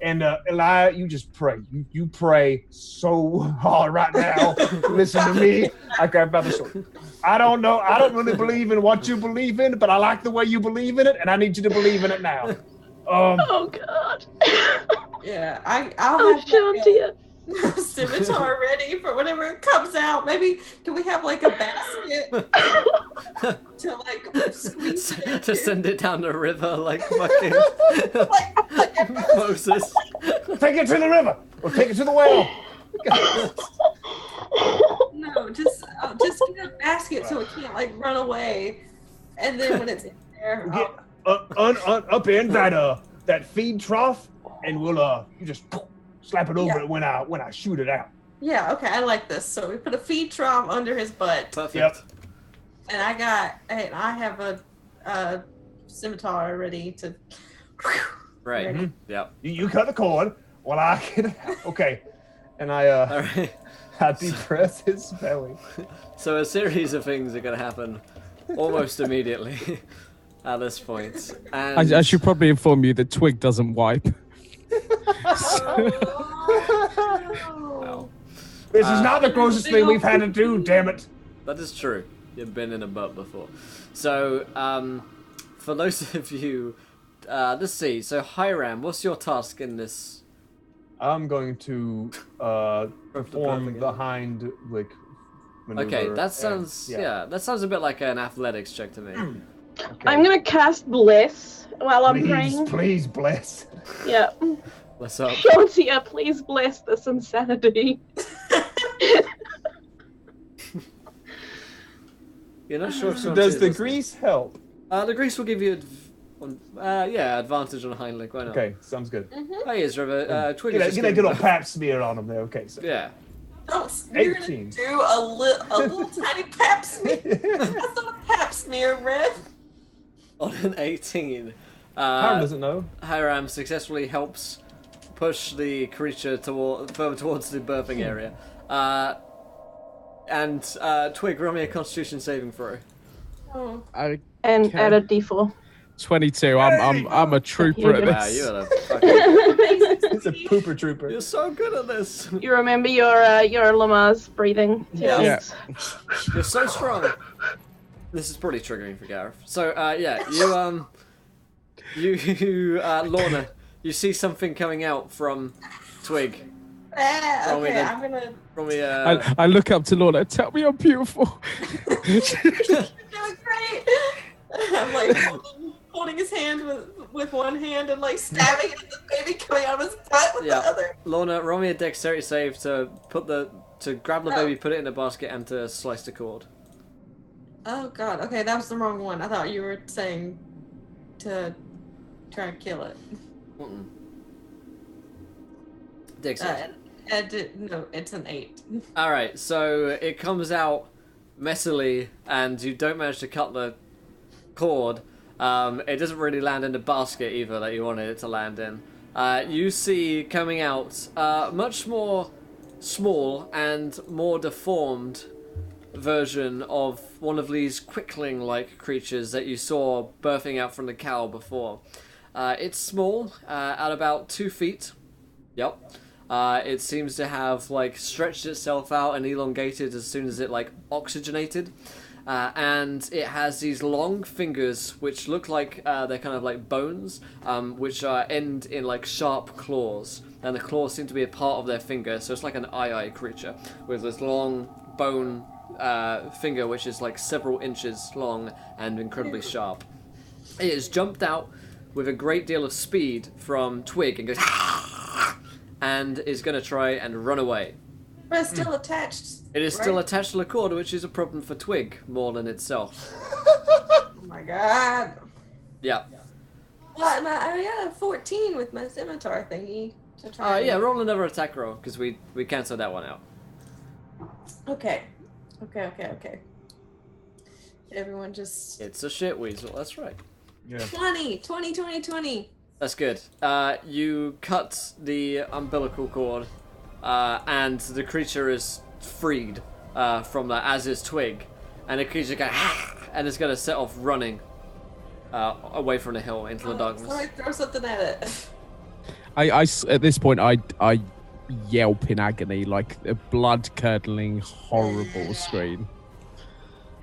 And Elia, you just pray. You pray so hard right now. Listen to me. I grab by the sword. I don't know. I don't really believe in what you believe in, but I like the way you believe in it, and I need you to believe in it now. Oh God. Yeah, I'll have Shantia. scimitar ready for whenever it comes out. Maybe can we have like a basket to like squeeze it To send it down the river like fucking like Moses. Take it to the river or take it to the well. No, just get a basket so it can't like run away. And then when it's in there, Get up in that feed trough, and we'll you just slap it over it when I shoot it out. yeah, okay, I like this. So we put a feed trough under his butt, Perfect. Yep. and I have a scimitar ready to. Right. Mm-hmm. Yep. You cut the cord while I get it out. Okay. And All right. I depress his belly. So a series of things are going to happen almost immediately at this point. And I should probably inform you that Twig doesn't wipe. Well, This is not the grossest thing we've had to do, damn it. that is true. You've been in a butt before. So, for those of you, let's see. So, Hiram, what's your task in this? I'm going to perform the hind lick maneuver. Okay, that sounds that sounds a bit like an athletics check to me. Okay. I'm gonna cast Bless while I'm Please, praying. please bless. Yeah. What's up? Shantia, please bless this insanity. You're not sure if So someone does sees the this. grease help? The grease will give you advantage on hind lick. Why not? Okay, sounds good. Oh, yes, River. Twig Get is a just good giving- old pap smear on him there. Okay, so. Yeah. You're gonna 18. do a little tiny pap smear. That's not a pap smear, Red. On an 18. Hiram doesn't know. Hiram successfully helps push the creature further towards the birthing area. And Twig, roll me a Constitution saving throw. Oh. I And Okay. add a D4. 22. I'm a trooper at You're Wow, this. you are a fucking... He's a pooper trooper. You're so good at this. You remember your Lamar's breathing techniques. You're so strong. This is pretty triggering for Gareth. So, you Lorna, you see something coming out from Twig. Roll me Okay, then. I'm gonna Roll me, I look up to Lorna. Tell me I'm beautiful. You're doing great. I'm like holding his hand with one hand and like stabbing at the baby coming out of his butt with the other. Lorna, roll me a dexterity save to grab the baby, put it in a basket, and to slice the cord. Oh god, okay, that was the wrong one. I thought you were saying to try and kill it. Mm-mm. Dexterity. No, it's an 8. Alright, so it comes out messily, and you don't manage to cut the cord. It doesn't really land in the basket either that you wanted it to land in. You see coming out much more small and more deformed version of one of these quickling-like creatures that you saw birthing out from the cow before. It's small, at about 2 feet. Yep. It seems to have like stretched itself out and elongated as soon as it like oxygenated. And it has these long fingers which look like they're kind of like bones, which end in like sharp claws. And the claws seem to be a part of their finger, so it's like an eye creature with this long bone finger which is like several inches long and incredibly sharp. It has jumped out with a great deal of speed from Twig and goes and is going to try and run away. But it's still attached. It is right? still attached to the cord, which is a problem for Twig more than itself. Oh my god. Yeah. Well, I got a 14 with my scimitar thingy to try. Yeah, roll another attack roll, because we cancelled that one out. Okay. everyone just It's a shit weasel. That's right. Yeah. 20. That's good. You cut the umbilical cord, and the creature is freed from that, as is Twig. And the creature goes, and it's going to set off running away from the hill into the darkness. Somebody throw something at it. I at this point, I yelp in agony, like a blood-curdling, horrible scream.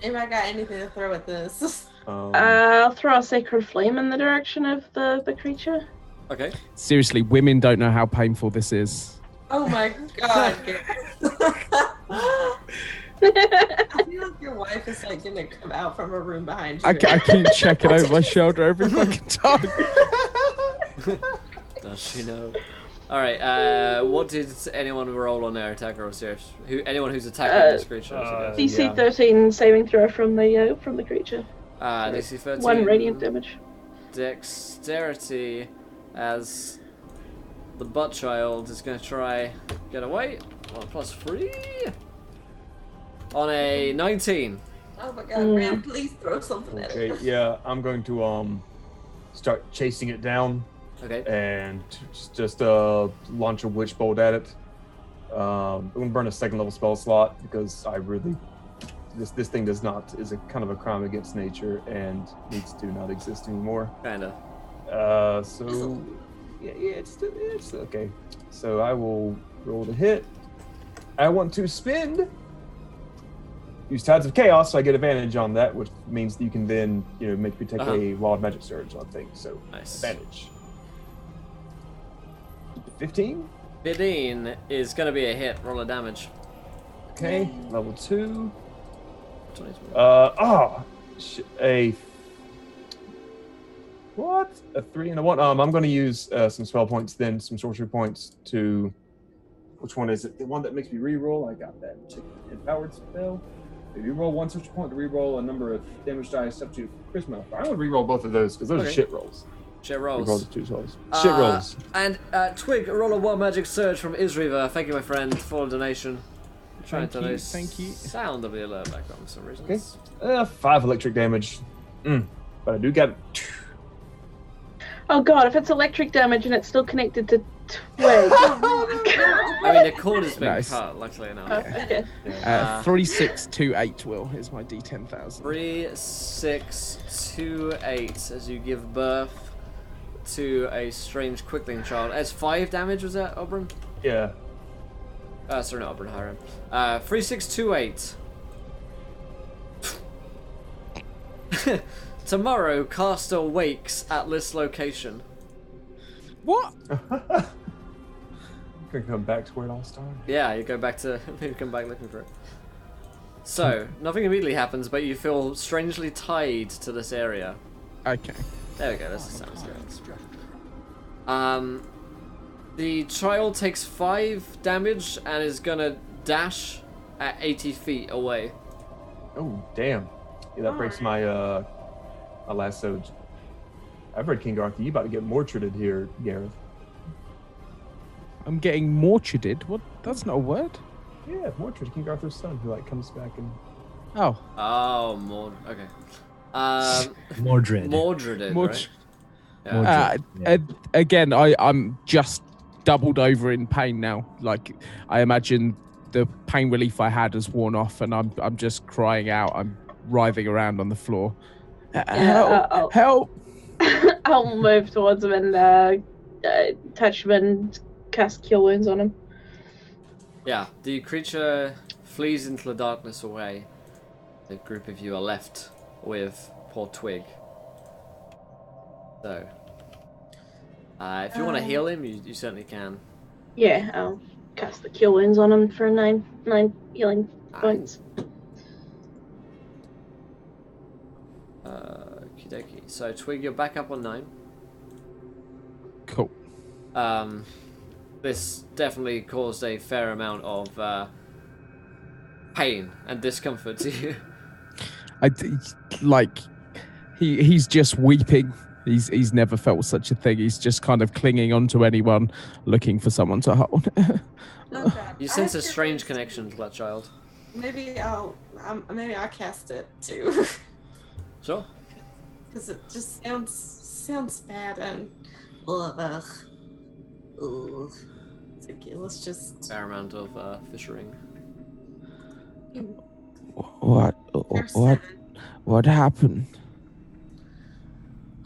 Anybody got anything to throw at this? I'll throw a sacred flame in the direction of the creature. Okay. Seriously, women don't know how painful this is. Oh my god. I feel like your wife is like gonna come out from a room behind you. I keep checking over my shoulder every fucking time. Does she know? Alright, what did anyone roll on their attack rolls here? Anyone who's attacking this creature? DC 13 saving throw from the creature. DC 13. 1 radiant damage. Dexterity, as the butt child is going to try get away. 1 plus 3 on a 19. Oh my god, Ram, please throw something at it. Okay, yeah, I'm going to start chasing it down. Okay. And just launch a witch bolt at it. I'm gonna burn a 2nd level spell slot because I really this thing is a kind of a crime against nature and needs to not exist anymore. Kinda. So yeah, it's okay. So I will roll the hit. I want to spend. Use Tides of Chaos, so I get advantage on that, which means that you can then make me take a wild magic surge on things. So Nice. advantage. 15. 15 is going to be a hit. Roll a damage. Okay, level 2. 22. A 3 and a 1. I'm going to use some spell points, then some sorcery points to. Which one is it? The one that makes me reroll. I got that empowered spell. If you roll 1 sorcery point to reroll a number of damage dice up to charisma. I would reroll both of those because those are shit rolls. Shit rolls. Roll the 2 rolls. Shit rolls. And Twig, roll a wild magic surge from Isriva. Thank you, my friend, for the donation. I'm trying to turn the sound of the alert back on for some reason. Okay. 5 electric damage. But I do get. Oh god, if it's electric damage and it's still connected to Twig. I mean, the cord has been Nice. cut, luckily enough. Okay. 3628 will is my D10,000. 3, 6, 2, 8 as you give birth to a strange quickling child. As 5 damage, was that, Oberon? Yeah. Sorry, not Oberon, Hiram. 3, 6, 2, 8. Tomorrow, caster wakes at this location. What? Gonna come back to where it all started. Yeah, you go back to you come back looking for it. So, nothing immediately happens, but you feel strangely tied to this area. Okay. There we go, this sounds good. The child takes 5 damage and is gonna dash at 80 feet away. Oh, damn. Yeah, that breaks my lasso. I've heard King Arthur, you about to get mortured here, Gareth. I'm getting mortured. What? That's not a word. Yeah, Mordred, King Arthur's son, who comes back and. Oh. Oh, okay. Mordred. Mordred, right? Yeah. Again, I'm just doubled over in pain now. Like, I imagine the pain relief I had has worn off, and I'm just crying out. I'm writhing around on the floor. Help! Help! I'll move towards him and touch him and cast Cure Wounds on him. Yeah, the creature flees into the darkness away. The group of you are left with poor Twig. So, if you want to heal him, you certainly can. Yeah, I'll cast the Cure Wounds on him for 9 healing points. Okie dokie. So, Twig, you're back up on 9. Cool. This definitely caused a fair amount of pain and discomfort to you. He's just weeping. He's never felt such a thing. He's just kind of clinging onto anyone, looking for someone to hold. Okay. You sense a strange connection to that child. Maybe I'll cast it too. Sure. Because it just sounds bad and ugh. Ugh. It's okay, let's just Fair amount of fishing. What happened?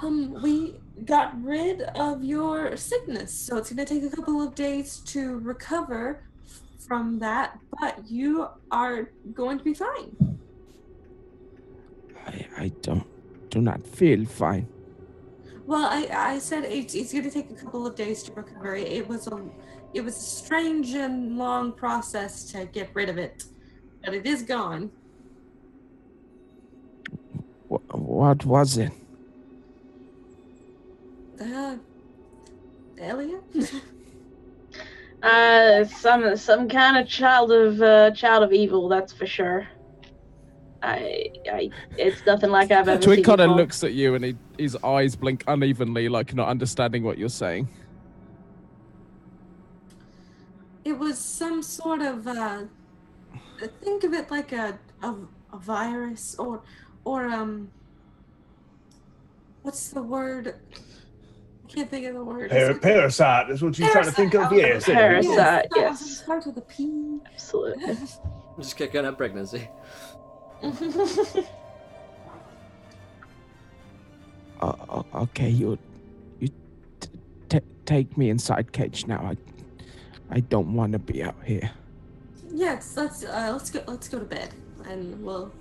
We got rid of your sickness, so it's gonna take a couple of days to recover from that, but you are going to be fine. I do not feel fine. Well, I said it's going to take a couple of days to recover. It was a strange and long process to get rid of it, but it is gone. What was it? Elia? Some kind of child of evil, that's for sure. It's nothing like I've ever Twig seen kind of before. looks at you and his eyes blink unevenly, like not understanding what you're saying. It was some sort of think of it like a virus or what's the word? I can't think of the word. Parasite is what you're trying to think of? Yes. Parasite, yes. It starts with a P. Absolutely. Just kicking up pregnancy. Okay, you take me inside cage now. I don't want to be out here. Yes, let's go to bed, and we'll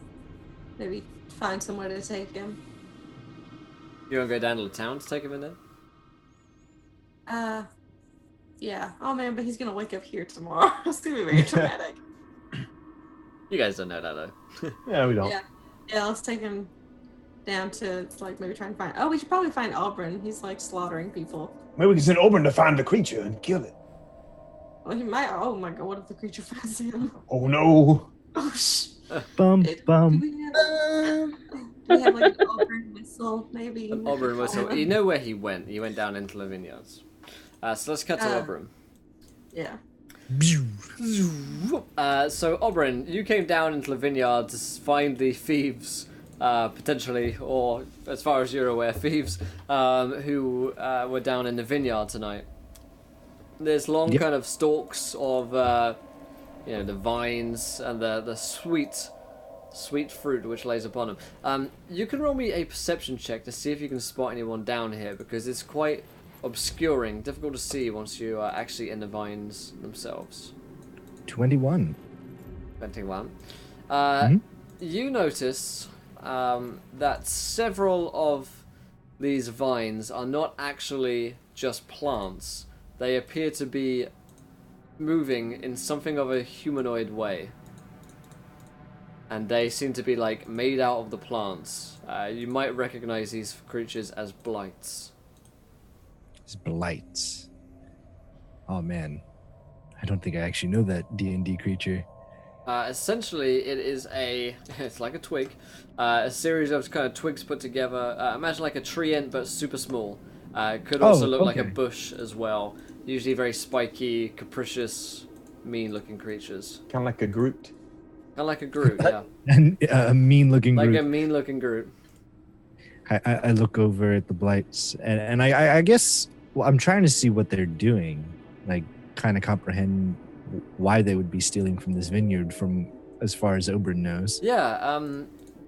maybe find somewhere to take him. You want to go down to the town to take him in there? Yeah. Oh man, but he's gonna wake up here tomorrow. It's gonna be very traumatic. You guys don't know that though. Yeah, we don't. Yeah. Let's take him down to like maybe try and find. Oh, we should probably find Auburn. He's like slaughtering people. Maybe we can send Oberon to find the creature and kill it. Well, he might. Oh my god, what if the creature finds him? Oh no. Oh sh. Bum Do bum. we have like an Auburn whistle, maybe? An Oberon whistle. You know where he went. He went down into the vineyards. So let's cut to Oberon. Yeah. So Oberon, you came down into the vineyard to find the thieves, potentially, or as far as you're aware, thieves, who were down in the vineyard tonight. There's long kind of stalks of, the vines and the sweet fruit which lays upon them. You can roll me a perception check to see if you can spot anyone down here, because it's quite obscuring, difficult to see once you are actually in the vines themselves. 21. 21. You notice that several of these vines are not actually just plants. They appear to be moving in something of a humanoid way. And they seem to be like made out of the plants. You might recognize these creatures as blights. It's blights. Oh man, I don't think I actually know that D&D creature. Essentially, it is it's like a twig, a series of kind of twigs put together. Imagine like a tree end, but super small. Could also look like a bush as well. Usually very spiky, capricious, mean-looking creatures. Kind of like a Groot. Kind of like a Groot, yeah. And a mean-looking Like group. a mean-looking Groot. I look over at the blights, and I guess I'm trying to see what they're doing, like kind of comprehend why they would be stealing from this vineyard from as far as Oberon knows. Yeah,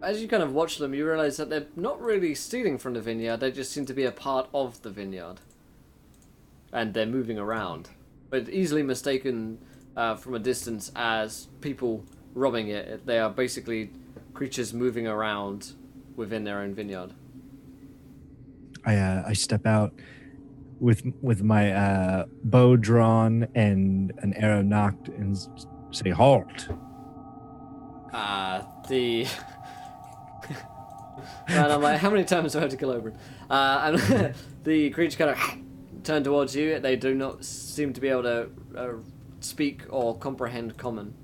as you kind of watch them, you realize that they're not really stealing from the vineyard, they just seem to be a part of the vineyard. And they're moving around. But easily mistaken from a distance as people robbing it. They are basically creatures moving around within their own vineyard. I step out with my bow drawn and an arrow knocked and say, "Halt!" And I'm like, how many times do I have to kill Oberon? And the creature kind of turn towards you. They do not seem to be able to speak or comprehend common.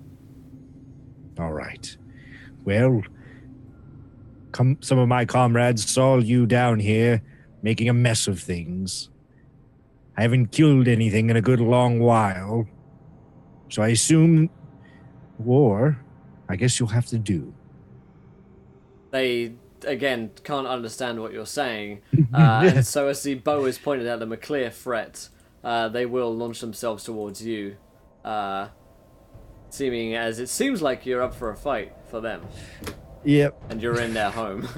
All right. Well, some of my comrades saw you down here making a mess of things. I haven't killed anything in a good long while, so I assume war, I guess you'll have to do. They again, can't understand what you're saying. And so as the bow is pointed at them, a clear threat, they will launch themselves towards you. Seeming as it seems like you're up for a fight for them. Yep. And you're in their home.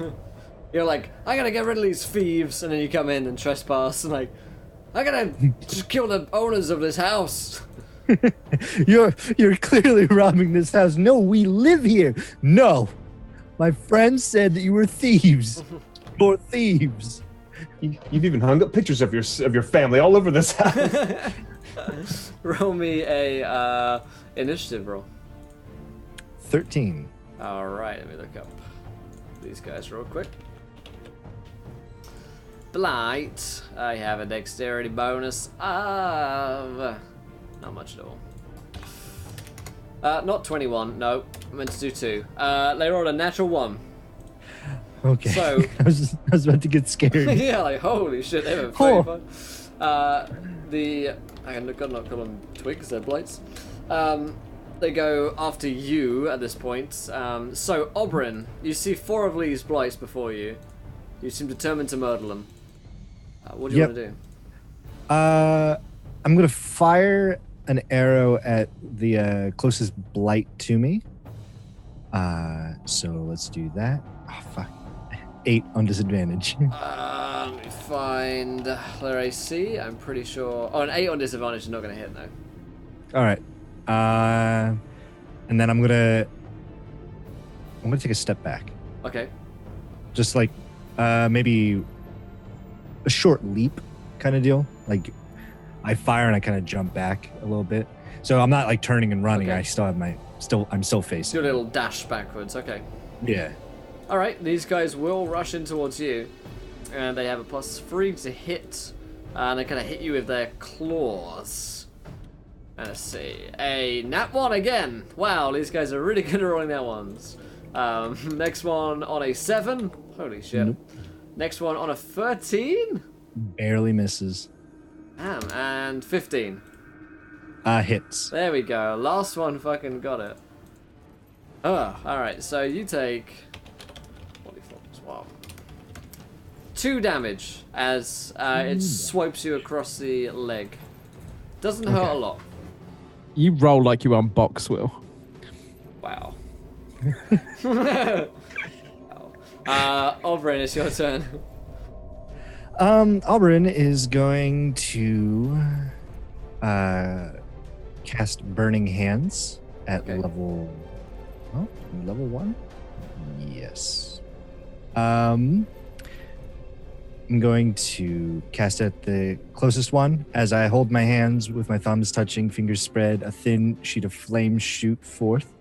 You're like, I gotta get rid of these thieves, and then you come in and trespass, and like, I gotta just kill the owners of this house. You're clearly robbing this house. No, we live here. No. My friend said that you were thieves. You're thieves. You've even hung up pictures of your family all over this house. Roll me a initiative roll. 13. All right, let me look up these guys real quick. Blight. I have a dexterity bonus of not much at all. Not 21. No, I meant to do 2. They rolled a natural 1. Okay. So I was about to get scared. yeah, like holy shit, they were pretty fun. I'm not call them twigs, they're blights. They go after you at this point. So Oberyn, you see 4 of these blights before you. You seem determined to murder them. What do you want to do? I'm gonna fire an arrow at the closest blight to me. So let's do that. Oh fuck. 8 on disadvantage. Let me find their AC. I'm pretty sure. Oh, an 8 on disadvantage is not going to hit, though. All right. And then I'm gonna take a step back. Okay. Just like maybe a short leap kind of deal. Like I fire and I kind of jump back a little bit. So I'm not like turning and running. Okay. I still have I'm still facing. Do a little dash backwards. Okay. Yeah. All right. These guys will rush in towards you, and they have a +3 to hit, and they kind of hit you with their claws. Let's see. A nat 1 again. Wow, these guys are really good at rolling nat 1s. Next one on a 7. Holy shit. Nope. Next one on a 13. Barely misses. Damn, and 15. Hits. There we go. Last one fucking got it. Oh, alright, so you take... Wow. 2 damage as it swipes you across the leg. Doesn't hurt a lot. You roll like you unbox, Will. Wow. Oberyn, it's your turn. Oberyn is going to cast Burning Hands at level 1? Yes. I'm going to cast at the closest one. As I hold my hands with my thumbs touching, fingers spread, a thin sheet of flame shoot forth.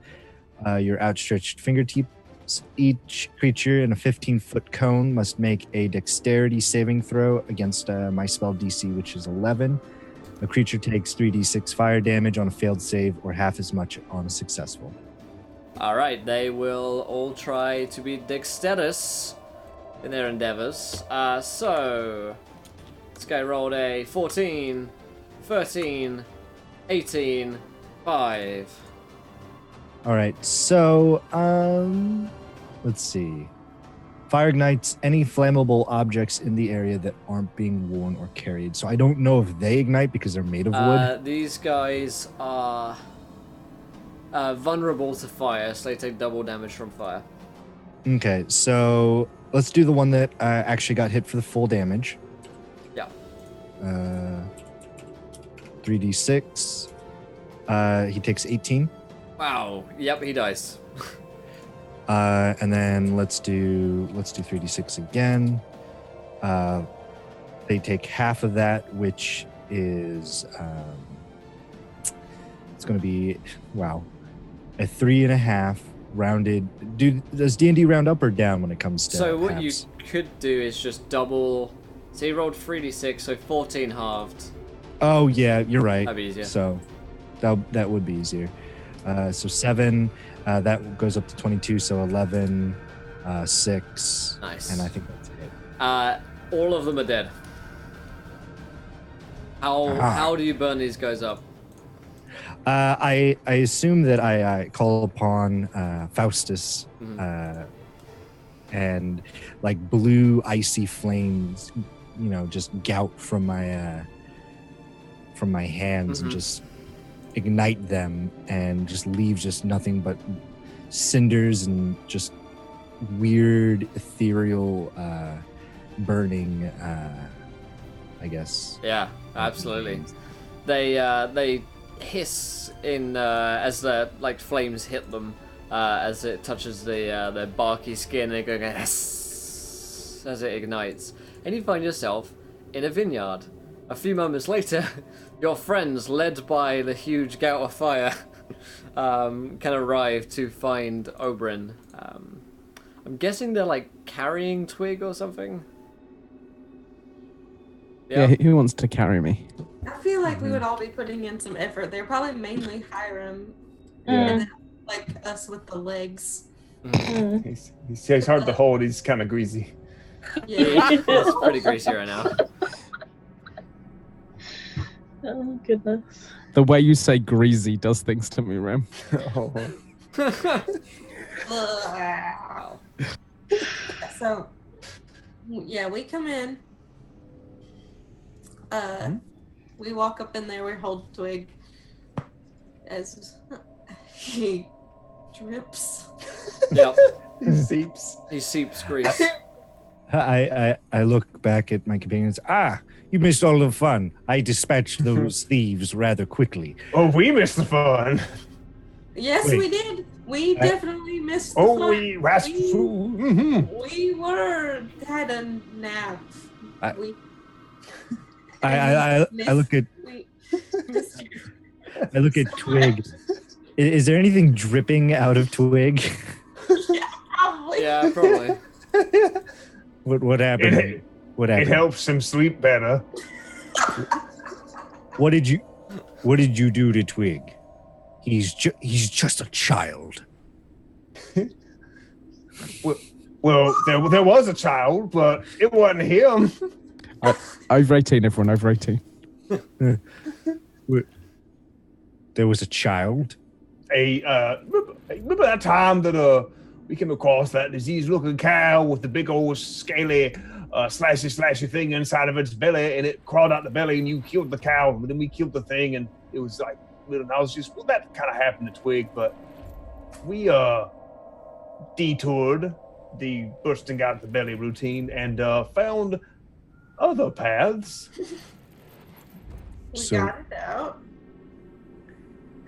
Your outstretched fingertips. Each creature in a 15-foot cone must make a dexterity saving throw against my spell DC, which is 11. The creature takes 3d6 fire damage on a failed save or half as much on a successful. All right, they will all try to be dexterous in their endeavors. So, this guy rolled a 14, 13, 18, 5. All right, so, let's see. Fire ignites any flammable objects in the area that aren't being worn or carried. So I don't know if they ignite because they're made of wood. These guys are vulnerable to fire, so they take double damage from fire. Okay, so let's do the one that actually got hit for the full damage. Yeah. 3d6. He takes 18. Wow. Yep, he dies. And then let's do 3d6 again. They take half of that, which is it's going to be a 3.5 rounded. Does D&D round up or down when it comes to? So what halves? you could do is just double. So you rolled 3d6, so 14 halved. Oh yeah, you're right. That'd be easier. So that would be easier. So 7. That goes up to 22, so 11, 6. Nice. And I think that's it. All of them are dead. How do you burn these guys up? I assume that I call upon Faustus, and like blue icy flames, just gout from my hands and just ignite them and just leave just nothing but cinders and just weird ethereal burning I guess. Yeah, absolutely. They hiss in as the flames hit them as it touches their barky skin, and they go hiss as it ignites. And you find yourself in a vineyard. A few moments later, your friends, led by the huge gout of fire, can arrive to find Oberyn. I'm guessing they're carrying Twig or something. Yeah, who wants to carry me? I feel like we would all be putting in some effort. They're probably mainly Hiram. Yeah. And then, us with the legs. He's hard to hold. He's kind of greasy. Yeah. It's pretty greasy right now. Oh, goodness. The way you say greasy does things to me, Ram. So, yeah, we come in. We walk up in there, we hold Twig as he drips. Yep. He seeps. Grease. I look back at my companions. You missed all the fun. I dispatched those thieves rather quickly. Oh, we missed the fun. Yes, Wait. we did. We definitely missed the fun. We had a nap. I look at I look at Twig. Is there anything dripping out of Twig? Yeah, probably. Yeah, probably. What happened? What happened? It helps him sleep better. What did you do to Twig? He's just a child. Well, there was a child, but it wasn't him. Over 18, everyone, over 18. There was a child? Remember that time that we came across that diseased-looking cow with the big old scaly slashy thing inside of its belly, and it crawled out the belly, and you killed the cow, and then we killed the thing, and it was like little nauseous. Well, that kind of happened to Twig, but we detoured the bursting out the belly routine and found other paths. We So- got it out.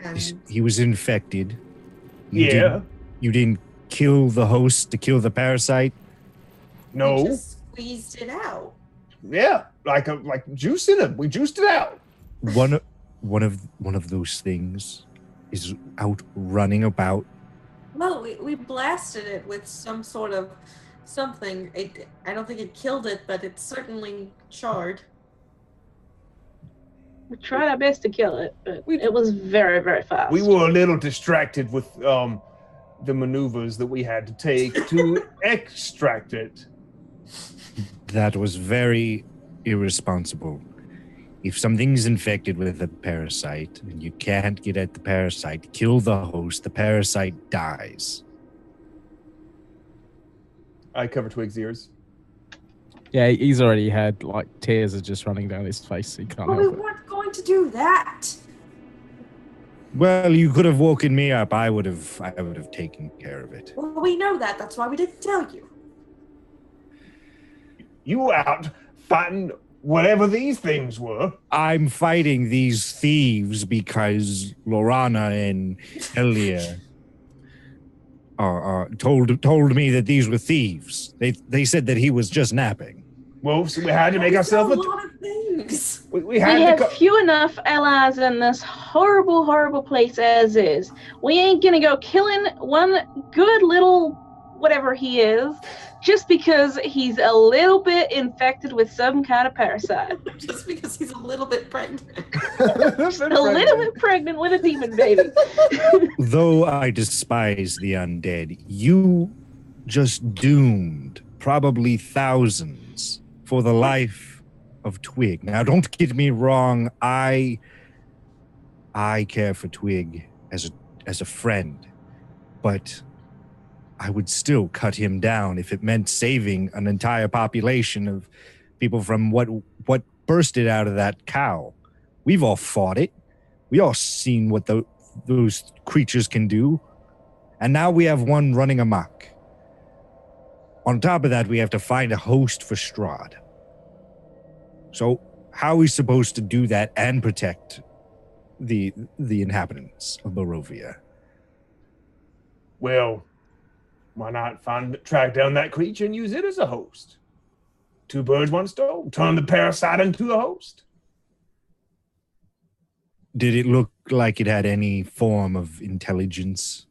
And He was infected. Yeah. You didn't kill the host to kill the parasite? we No. just squeezed it out. Yeah. Like juice in him. We juiced it out. One of those things is out running about. Well, we blasted it with some sort of something. I don't think it killed it, but it certainly charred. We tried our best to kill it, but it was very, very fast. We were a little distracted with the maneuvers that we had to take to extract it. That was very irresponsible. If something's infected with a parasite and you can't get at the parasite, kill the host, the parasite dies. I cover Twig's ears. Yeah, he's already had, tears are just running down his face. He can't But we help it. weren't going to do that. Well, you could have woken me up. I would have taken care of it. Well, we know that. That's why we didn't tell you. You were out fighting whatever these things were. I'm fighting these thieves because Lorana and Elia told me that these were thieves. They said that he was just napping. Well, so we had to make There's ourselves a lot of things. we We had have to few enough allies in this horrible, horrible place as is. We ain't gonna go killing one good little whatever he is just because he's a little bit infected with some kind of parasite. Just because he's a little bit pregnant. A little bit pregnant with a demon baby. Though I despise the undead, you just doomed probably thousands for the life of Twig. Now, don't get me wrong. I care for Twig as a friend, but I would still cut him down if it meant saving an entire population of people from what bursted out of that cow. We've all fought it. We all seen what those creatures can do. And now we have one running amok. On top of that, we have to find a host for Strahd. So how are we supposed to do that and protect the inhabitants of Barovia? Well, why not track down that creature and use it as a host? 2 birds, 1 stone. Turn the parasite into a host. Did it look like it had any form of intelligence?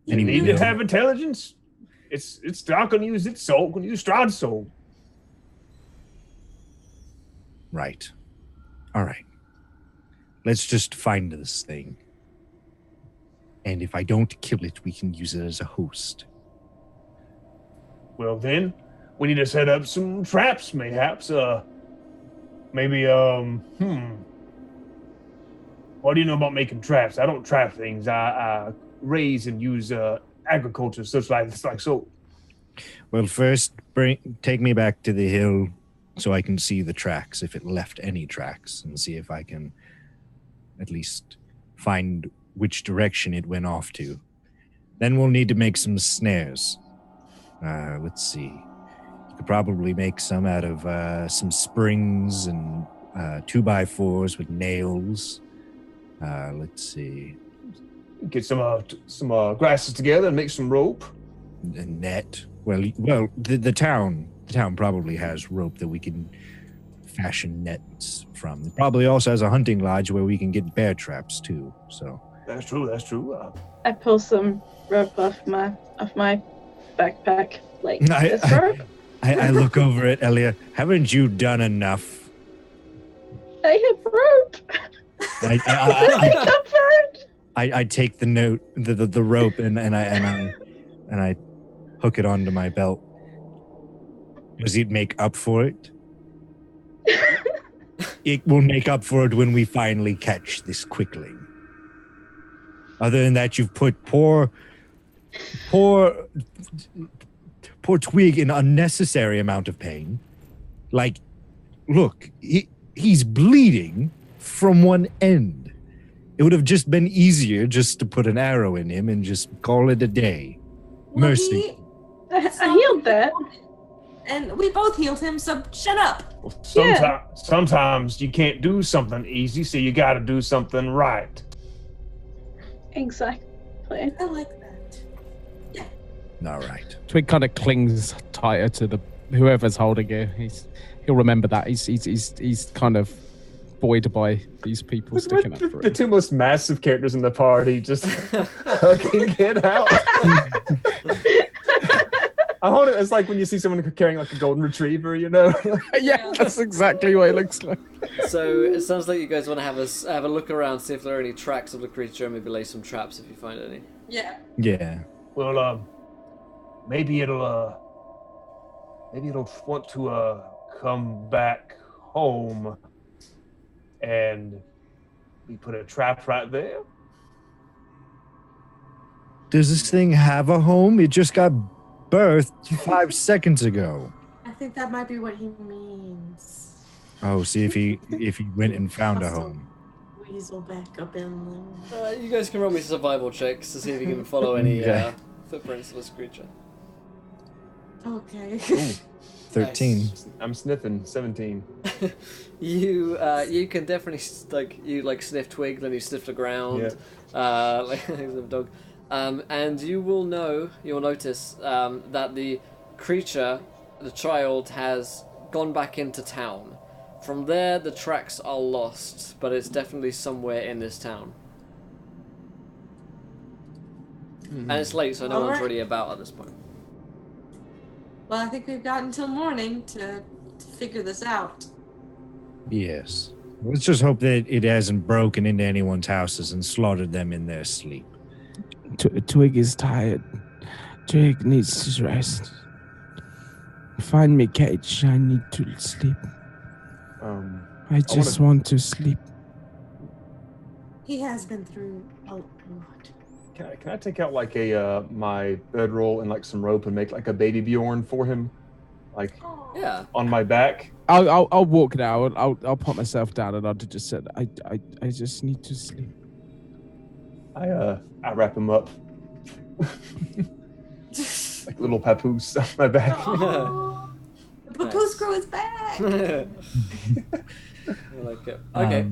You need to have intelligence. It's not going to use its soul. Going to use Strahd's soul. Right. All right. Let's just find this thing. And if I don't kill it, we can use it as a host. Well, then, we need to set up some traps, mayhaps. Maybe, What do you know about making traps? I don't trap things. I raise and use agriculture, such like so. Well, first, take me back to the hill so I can see the tracks, if it left any tracks, and see if I can at least find which direction it went off to. Then we'll need to make some snares. Let's see. You could probably make some out of some springs and 2x4s with nails. Let's see. Get some grasses together and make some rope. A net. Well, the town probably has rope that we can fashion nets from. It probably also has a hunting lodge where we can get bear traps too. So that's true. I pull some rope off my backpack, like this rope. I look over at Elia. Haven't you done enough? I have rope. I take the rope and I hook it onto my belt. Does it make up for it? It will make up for it when we finally catch this quickling. Other than that, you've put poor Twig in unnecessary amount of pain. Like, look, he's bleeding from one end. It would have just been easier just to put an arrow in him and just call it a day. Well, Mercy. I healed that. And we both healed him, so shut up. Well, sometimes you can't do something easy, so you got to do something right. Exactly. I like that. Yeah. All right. Twig kind of clings tighter to whoever's holding it. He'll remember that. He's kind of buoyed by these people sticking up for him. The 2 most massive characters in the party just hugging it out. I hold it as like when you see someone carrying like a golden retriever, you know? Yeah, that's exactly what it looks like. So it sounds like you guys want to have a look around, see if there are any tracks of the creature, and maybe lay some traps if you find any. Yeah. Yeah. Well, maybe it'll want to come back home, and we put a trap right there. Does this thing have a home? It just got birthed 5 seconds ago. I think that might be what he means. Oh, see if he went and found a home. Weasel back up in there. You guys can roll me survival checks to see if you can follow any footprints of this creature. Okay. Ooh, 13. Nice. I'm sniffing 17. You can definitely you sniff Twig, then you sniff the ground, like a dog. And you'll notice that the creature, the child, has gone back into town. From there, the tracks are lost, but it's definitely somewhere in this town. And it's late, so no one's really about at this point. Well, I think we've got until morning to figure this out. Yes. Let's just hope that it hasn't broken into anyone's houses and slaughtered them in their sleep. Twig is tired. Twig needs to rest. Find me cage. I need to sleep. I just want to sleep. He has been through a lot. Can I take out like a my bedroll and like some rope and make like a baby Bjorn for him, like Yeah. on my back? I'll walk now. I'll put myself down and I'll just say, I just need to sleep. I wrap him up like little papoose on my back. Aw, the papoose grow is back. I like it. Okay.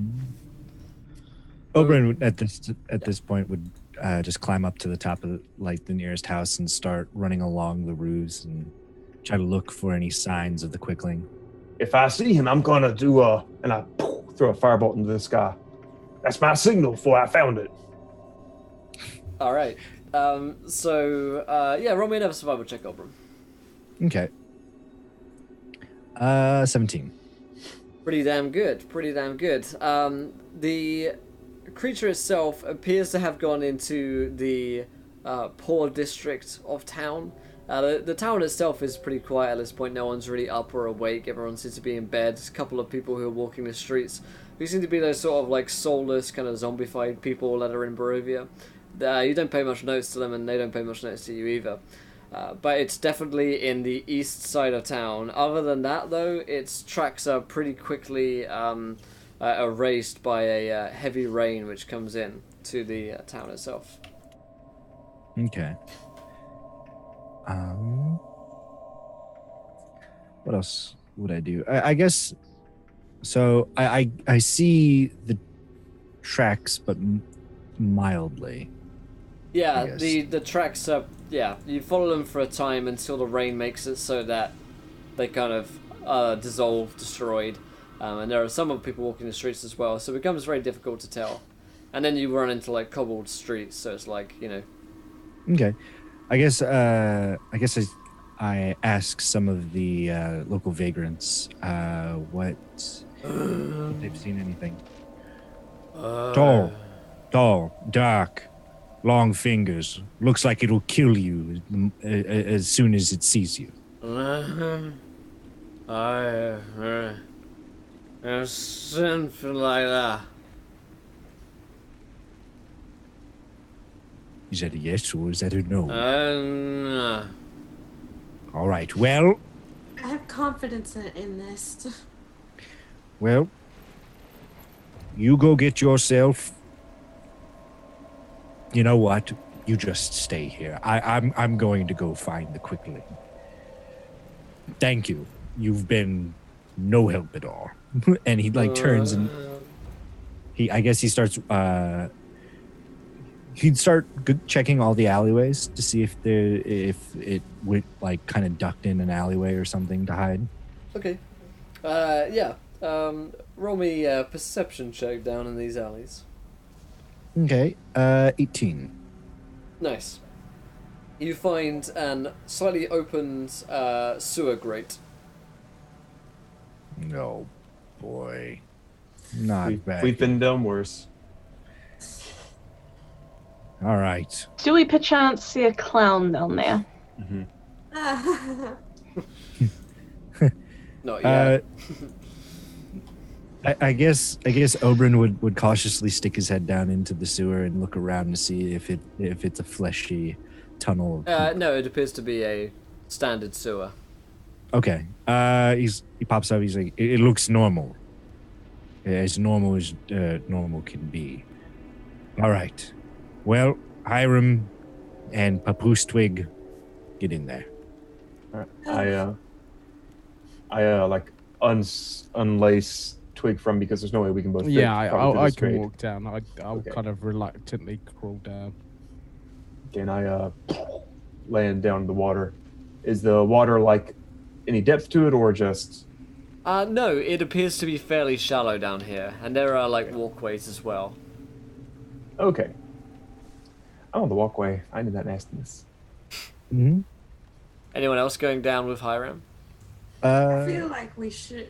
Oberyn at this point would just climb up to the top of the nearest house and start running along the roofs and try to look for any signs of the quickling. If I see him, I'm gonna do and I throw a firebolt into the sky. That's my signal for I found it. All right. So roll me another survival check, Oberon. Okay. 17. Pretty damn good. Pretty damn good. The creature itself appears to have gone into the poor district of town. The town itself is pretty quiet at this point. No one's really up or awake. Everyone seems to be in bed. There's a couple of people who are walking the streets who seem to be those sort of like soulless, kind of zombified people that are in Barovia. You don't pay much notice to them, and they don't pay much notice to you either. But it's definitely in the east side of town. Other than that, though, its tracks are pretty quickly erased by a heavy rain which comes in to the town itself. Okay. What else would I do? I guess. So I see the tracks, but mildly. Yeah, the tracks are. Yeah, you follow them for a time until the rain makes it so that they kind of dissolve, destroyed. And there are some other people walking the streets as well, so it becomes very difficult to tell. And then you run into like cobbled streets, so it's like, you know. Okay, I guess I ask some of the local vagrants what if they've seen anything. Tall, dark, long fingers. Looks like it'll kill you as soon as it sees you. Something like that. Is that a yes or is that a no? No. All right. Well, I have confidence in this. well, you go get yourself. You know what? You just stay here. I'm going to go find the quickling. Thank you. You've been no help at all. And he like turns and I guess he starts. He'd start checking all the alleyways to see if it would like kind of ducked in an alleyway or something to hide. Okay. Roll me a perception check down in these alleys. Okay. 18. Nice. You find an slightly opened sewer grate. No, boy. Not bad. We've been done worse. All right. Do we perchance see a clown down there? Mm-hmm. Not yet. I guess Oberyn would cautiously stick his head down into the sewer and look around to see if it's a fleshy tunnel. No, it appears to be a standard sewer. Okay. He pops up. He's like, it looks normal, as normal as normal can be. All right. Well, Hiram and Papoose Twig, get in there. All right. I like unlace Twig from because there's no way we can both. fit Yeah, probably through I this can grate. walk down. I'll Okay. kind of reluctantly crawl down. And I land down in the water. Is the water like any depth to it or just? No, it appears to be fairly shallow down here, and there are like walkways as well. Okay. I'm on the walkway. I need that nastiness. Mm-hmm. Anyone else going down with Hiram? I feel like we should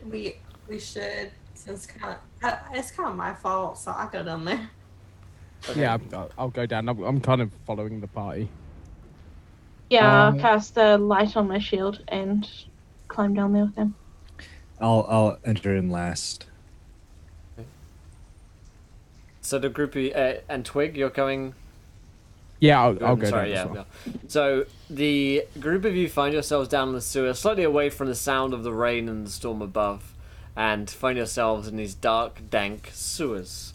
since it's kind of my fault, so I go down there. Okay. Yeah, I'll go down. I'm kind of following the party. Yeah, I'll cast a light on my shield and climb down there with them. I'll enter in last. So the groupie and Twig, you're coming. Yeah, I'll go Sorry, down yeah, as well. yeah. So the group of you find yourselves down in the sewer, slightly away from the sound of the rain and the storm above, and find yourselves in these dark, dank sewers.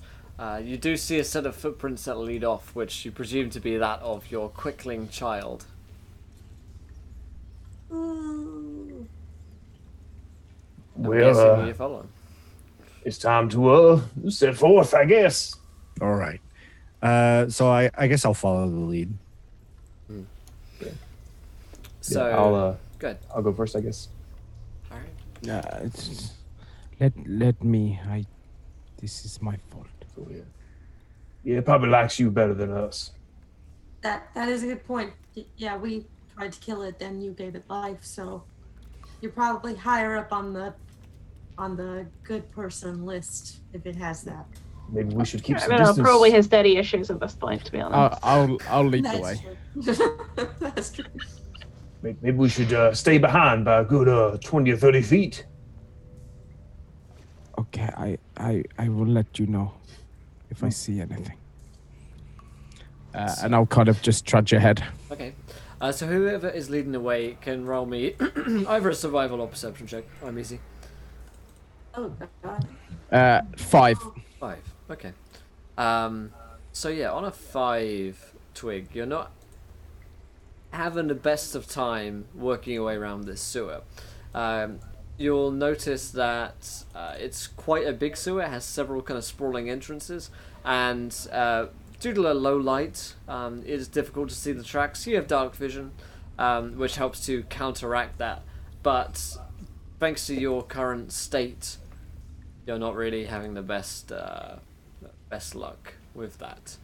You do see a set of footprints that lead off, which you presume to be that of your quickling child. Ooh. I'm guessing you're following. It's time to set forth, I guess. All right. So I guess I'll follow the lead. So good. I'll go first, I guess. All right. Let me. This is my fault. So, yeah, it probably likes you better than us. That is a good point. Yeah, we tried to kill it, then you gave it life, so you're probably higher up on the good person list if it has that. Maybe we should keep some it distance. probably has daddy issues at this point, to be honest. I'll lead the That's way. true. That's true. Maybe we should stay behind by a good 20 or 30 feet. Okay, I will let you know if I see anything. And I'll kind of just trudge ahead. Okay. So whoever is leading the way can roll me either a survival or perception check. I'm easy. Oh god. 5. 5. Okay. So yeah, on a 5 twig, you're not having the best of time working your way around this sewer. You'll notice that it's quite a big sewer. It has several kind of sprawling entrances, and due to the low light, it is difficult to see the tracks. You have dark vision, which helps to counteract that, but thanks to your current state, you're not really having the best luck with that.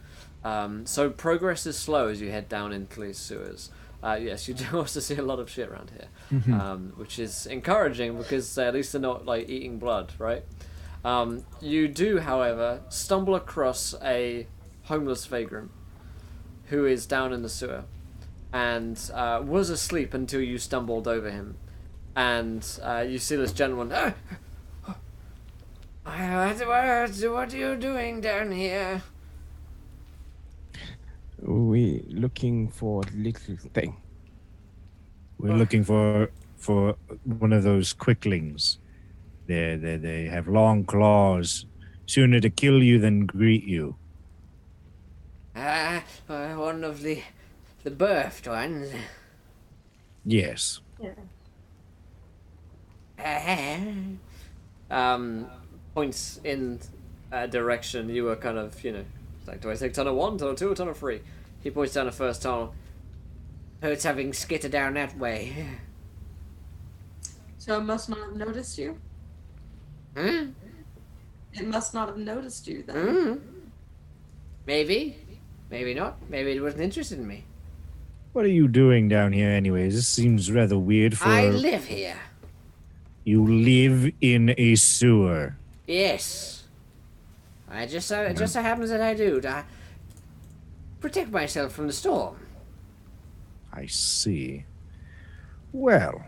So progress is slow as you head down into these sewers. Yes, you do also see a lot of shit around here, which is encouraging because at least they're not like eating blood, right? You do, however, stumble across a homeless vagrant who is down in the sewer and was asleep until you stumbled over him. And you see this gentleman. What are you doing down here? We looking for little thing. We're looking for one of those quicklings. They have long claws, sooner to kill you than greet you. One of the birthed ones. Yes. Points in a direction. You were kind of, like, do I take tunnel 1, tunnel 2, or tunnel 3? He points down the first tunnel. It's having skitter down that way. So it must not have noticed you? Huh? It must not have noticed you then. Maybe. Maybe not. Maybe it wasn't interested in me. What are you doing down here anyways? This seems rather weird for... I live here. You live in a sewer. Yes. It just so happens that I do. To protect myself from the storm. I see. Well,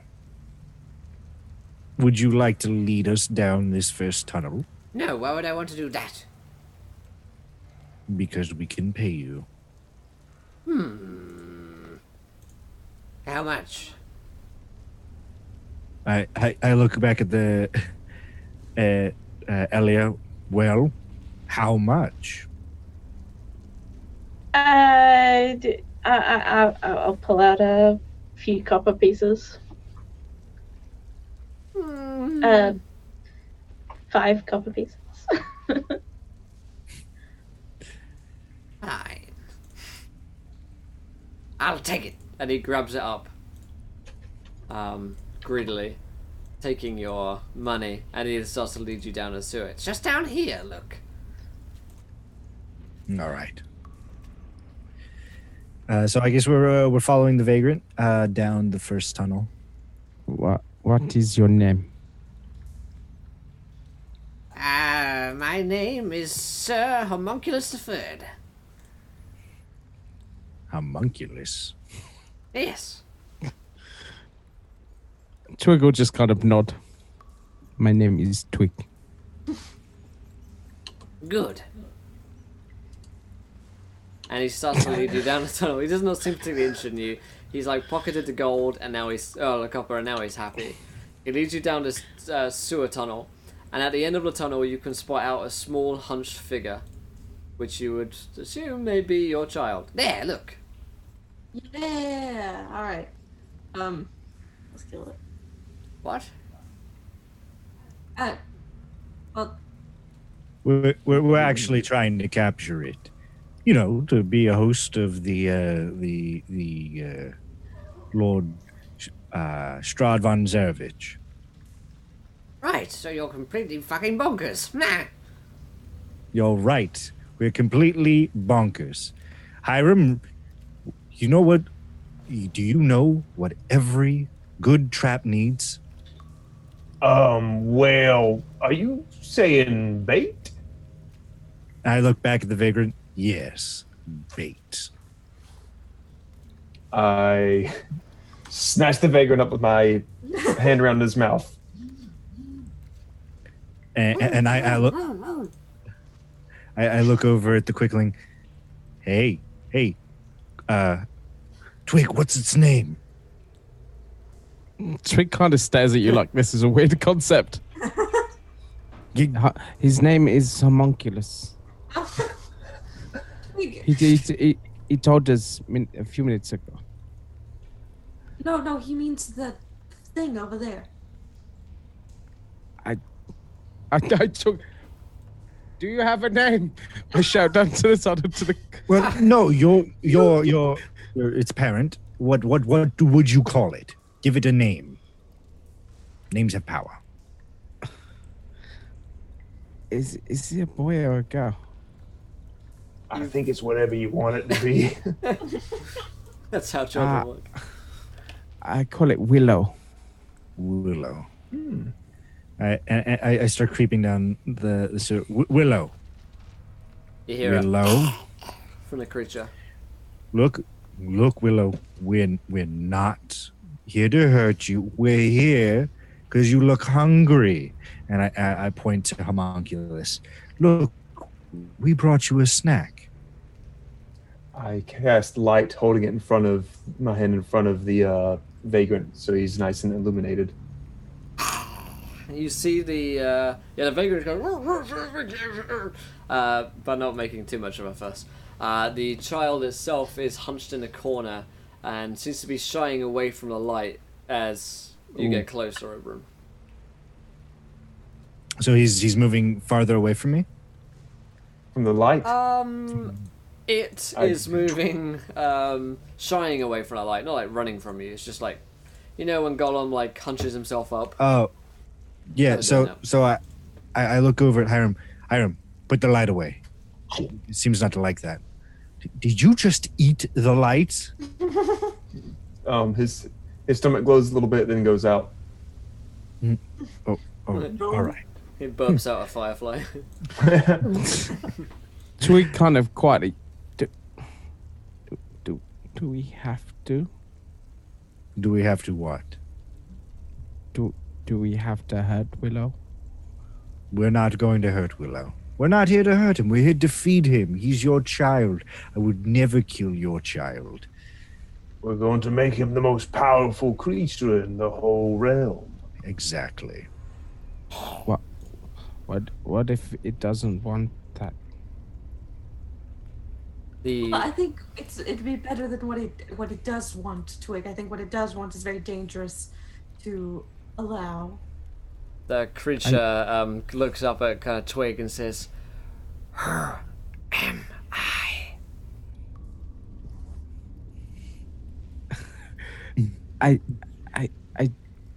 would you like to lead us down this first tunnel? No, why would I want to do that? Because we can pay you. How much? I look back at the Elia. Well, how much? I'll pull out a few copper pieces. 5 copper pieces. Fine. I'll take it. And he grabs it up. Greedily. Taking your money. And he starts to lead you down a sewer. It's just down here, look. All right. So I guess we're following the vagrant down the first tunnel. What is your name? My name is Sir Homunculus III. Homunculus. Yes. Twig will just kind of nod. My name is Twig. Good. and he starts to lead you down the tunnel. He does not seem particularly interested in you. He's like pocketed the gold, and now the copper, and now he's happy. He leads you down this sewer tunnel, and at the end of the tunnel, you can spot out a small hunched figure, which you would assume may be your child. There, look. Yeah. All right. Let's kill it. What? Well, We're actually trying to capture it. You know, to be a host of the Lord Strahd von Zervich. Right, so you're completely fucking bonkers. Nah. You're right. We're completely bonkers. Hiram, you know what? Do you know what every good trap needs? Well, are you saying bait? I look back at the vagrant. Yes, bait. I snatch the vagrant up with my hand around his mouth. And I look. I look over at the quickling. Hey, Twig, what's its name? Twig kind of stares at you like this is a weird concept. His name is Homunculus. He told us a few minutes ago. No, he means the thing over there. I took. Do you have a name? I shout down to the side to the. Well, no, your its parent. What would you call it? Give it a name. Names have power. Is he a boy or a girl? I think it's whatever you want it to be. That's how children work. I call it Willow. Willow. I start creeping down the Willow. You hear it Willow. from the creature. Look, Willow. We're not here to hurt you. We're here because you look hungry. And I point to Homunculus. Look, we brought you a snack. I cast light, holding it in front of my hand in front of the vagrant, so he's nice and illuminated. You see the vagrant go, but not making too much of a fuss. The child itself is hunched in a corner and seems to be shying away from the light as you get closer over him. So he's moving farther away from me? From the light? It is moving, shying away from the light, not like running from you. It's just like, you know, when Gollum like hunches himself up. Oh, yeah. So I look over at Hiram. Hiram, put the light away. It seems not to like that. Did you just eat the light? His stomach glows a little bit, then goes out. Oh, all right. He burps out a firefly. Twig kind of quietly. Do we have to? Do we have to what? Do we have to hurt Willow? We're not going to hurt Willow. We're not here to hurt him. We're here to feed him. He's your child. I would never kill your child. We're going to make him the most powerful creature in the whole realm. Exactly. What if it doesn't want that? Well, I think it'd be better than what it does want, Twig. I think what it does want is very dangerous to allow. The creature looks up at kind of Twig and says, "Her am I." I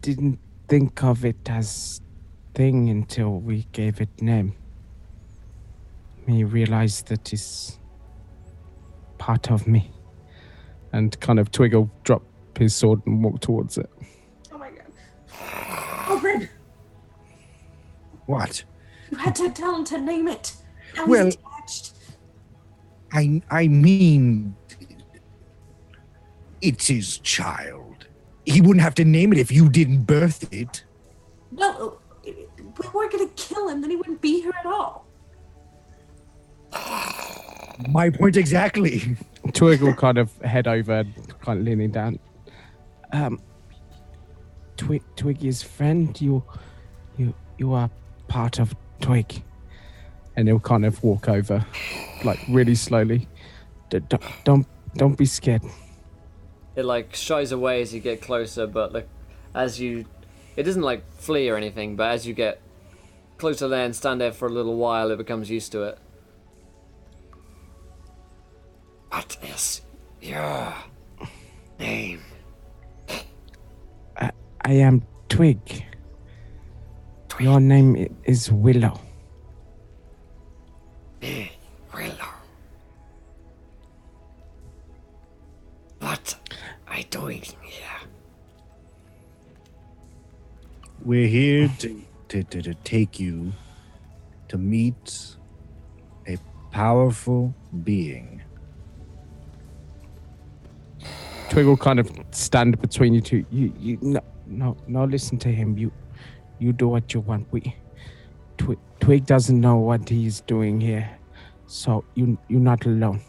didn't think of it as thing until we gave it name. Me realized that it's part of me. And kind of Twig will drop his sword and walk towards it. Oh my god. Open! What? You had to tell him to name it. Now Well- he's attached. I mean, it's his child. He wouldn't have to name it if you didn't birth it. No, we weren't gonna kill him, then he wouldn't be here at all. My point exactly. Twig will kind of head over, kind of leaning down. Twig is friend. You are part of Twig, and he'll kind of walk over, like really slowly. Don't be scared. It like shies away as you get closer, but like it doesn't like flee or anything. But as you get closer there and stand there for a little while, it becomes used to it. What is your name? I am Twig. Your name is Willow. Willow. What am I doing here? We're here to take you to meet a powerful being. Twig will kind of stand between you two. No, listen to him. You do what you want. Twig doesn't know what he's doing here, so you're not alone.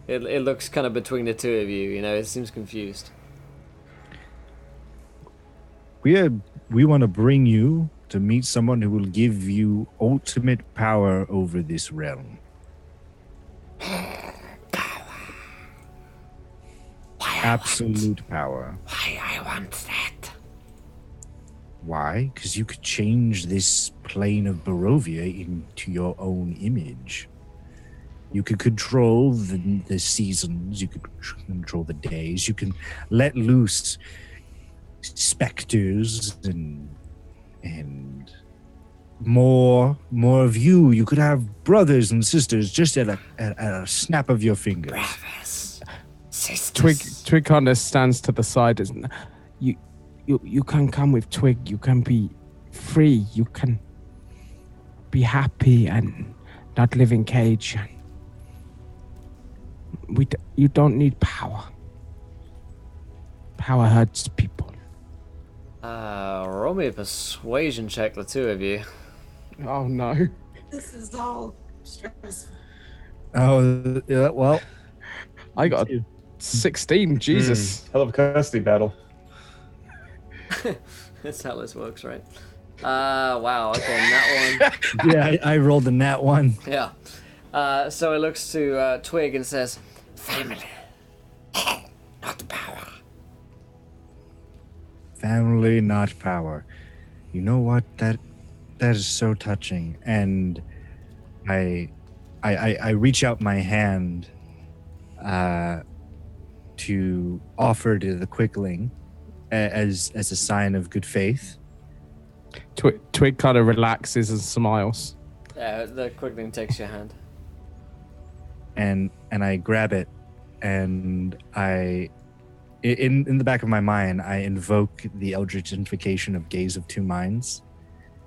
It looks kind of between the two of you. You know, it seems confused. We want to bring you to meet someone who will give you ultimate power over this realm. Absolute power. Why I want that? Why? Because you could change this plane of Barovia into your own image. You could control the seasons. You could control the days. You can let loose specters and more of you. You could have brothers and sisters just at a snap of your fingers. Brothers, sisters. Twig kind of stands to the side. You can come with Twig. You can be free. You can be happy and not live in cage. You don't need power. Power hurts people. Roll me a persuasion check, the two of you. Oh no. This is all stressful. Oh, yeah, well. I got 16. Jesus. Hell of a custody battle. That's how this works, right? Wow, okay, that one. Yeah, I rolled a nat one. Yeah. So it looks to Twig and says, Family, not power. Family, not power. You know what? That is so touching. And I reach out my hand to offer to the Quickling as a sign of good faith. Twig kind of relaxes and smiles. the Quickling takes your hand. And I grab it, and in the back of my mind, I invoke the Eldritch Invocation of Gaze of Two Minds,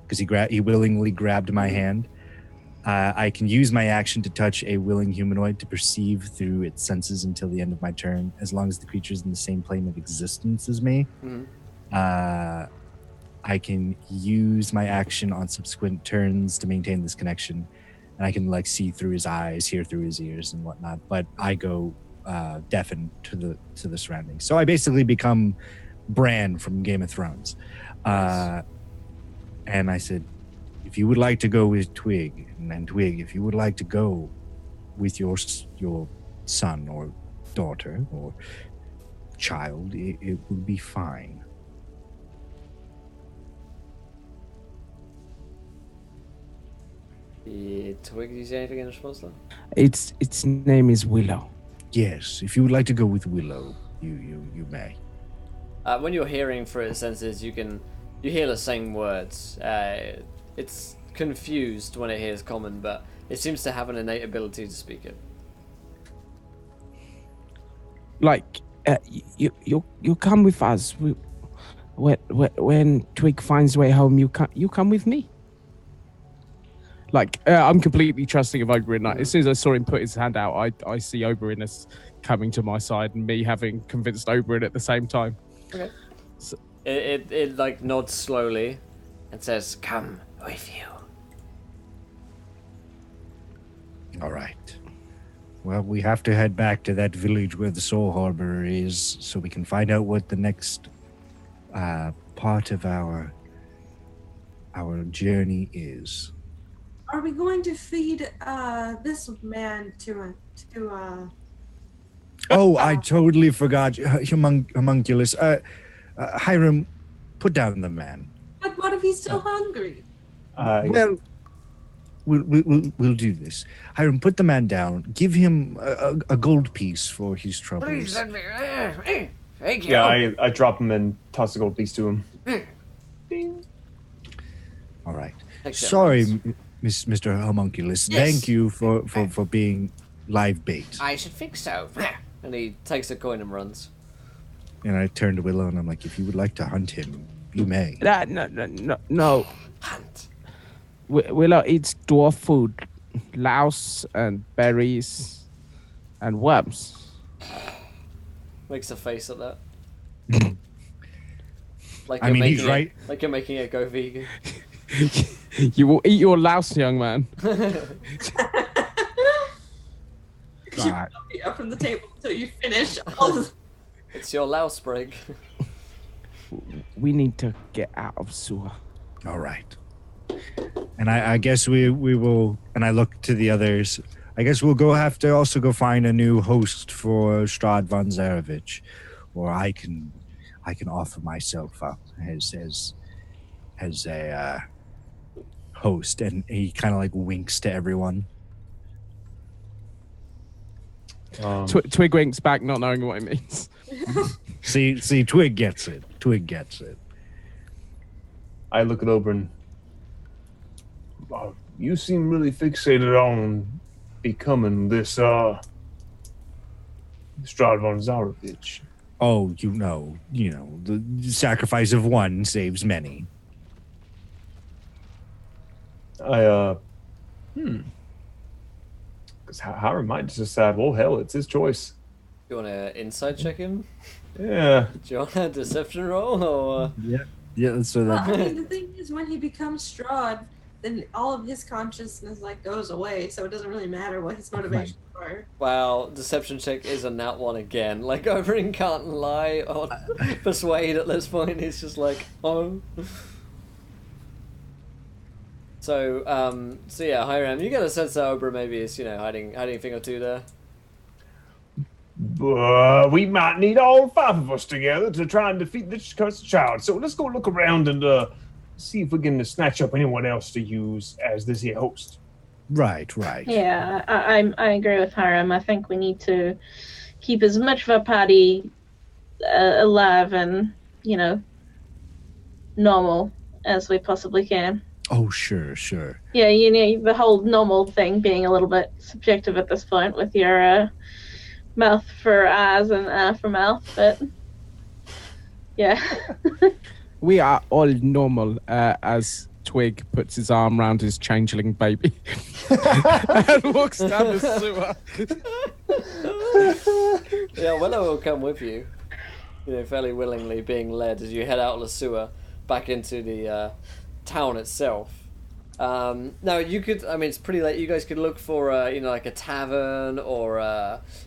because he willingly grabbed my hand. I can use my action to touch a willing humanoid to perceive through its senses until the end of my turn, as long as the creature is in the same plane of existence as me. Mm-hmm. I can use my action on subsequent turns to maintain this connection, and I can see through his eyes, hear through his ears, and whatnot. But I go deafened to the surroundings, so I basically become Bran from Game of Thrones. Nice. And I said, if you would like to go with Twig, and Twig, if you would like to go with your son or daughter or child, it would be fine. Twig, do you say anything in response to that? Its name is Willow. Yes, if you would like to go with Willow, you may. When you're hearing through its senses, you hear the same words. It's confused when it hears common, but it seems to have an innate ability to speak it. You come with us. When Twig finds way home, you come with me. I'm completely trusting of Oberyn. As soon as I saw him put his hand out, I see Oberyn as coming to my side, and me having convinced Oberyn at the same time. Okay. So it nods slowly and says, "Come with you." All right. Well, we have to head back to that village where the Soul Harbor is so we can find out what the next part of our journey is. Are we going to feed this man to Oh, I totally forgot. Homunculus. Hiram, put down the man. But what if he's still hungry? Well, we'll do this. Hiram, put the man down. Give him a gold piece for his troubles. Please let me. Thank you. Yeah, I drop him and toss the gold piece to him. Ding. All right. Excellent. Sorry, Mr. Homunculus. Yes. Thank you for being live bait. I should think so. And he takes a coin and runs. And I turn to Willow and I'm like, if you would like to hunt him, you may. No. Hunt. Willow eats dwarf food, louse and berries and worms. Makes a face at that. Like I you're mean, he's making it- right. Like you're making it go vegan. You will eat your louse, young man. You won't be up from the table until you finish all the... It's your louse sprig. We need to get out of sewer. All right. And I guess we will, and I look to the others, I guess we'll have to also go find a new host for Strahd von Zarevich, or I can offer myself up as a host. And he kind of like winks to everyone. Twig winks back, not knowing what it means. See, Twig gets it. Twig gets it. I look at Oberyn. You seem really fixated on becoming this Strahd von Zarevich. Oh, you know, the sacrifice of one saves many. Because Hiram might just decide, well, hell, it's his choice. You want to inside check him? Yeah. Do you want a deception roll or? Yeah. So Well, that I mean, the thing is, when he becomes Strahd, then all of his consciousness goes away, so it doesn't really matter what his motivations are. Wow, deception check is a nat one again. Like Oberyn can't lie or persuade at this point. He's just like, oh. So yeah, Hiram, you get a sense that Oberyn maybe is, hiding a thing or two there. We might need all five of us together to try and defeat this cursed child. So let's go look around and see if we can snatch up anyone else to use as this here host. right. Yeah, I agree with Hiram. I think we need to keep as much of our party alive and, normal as we possibly can. Oh, sure. Yeah, the whole normal thing being a little bit subjective at this point with your mouth for eyes and eye for mouth, but yeah. We are all normal, as Twig puts his arm around his changeling baby and walks down the sewer. Yeah, Willow will come with you, fairly willingly, being led as you head out of the sewer back into the town itself. Now you could, it's pretty late. You guys could look for, like a tavern or,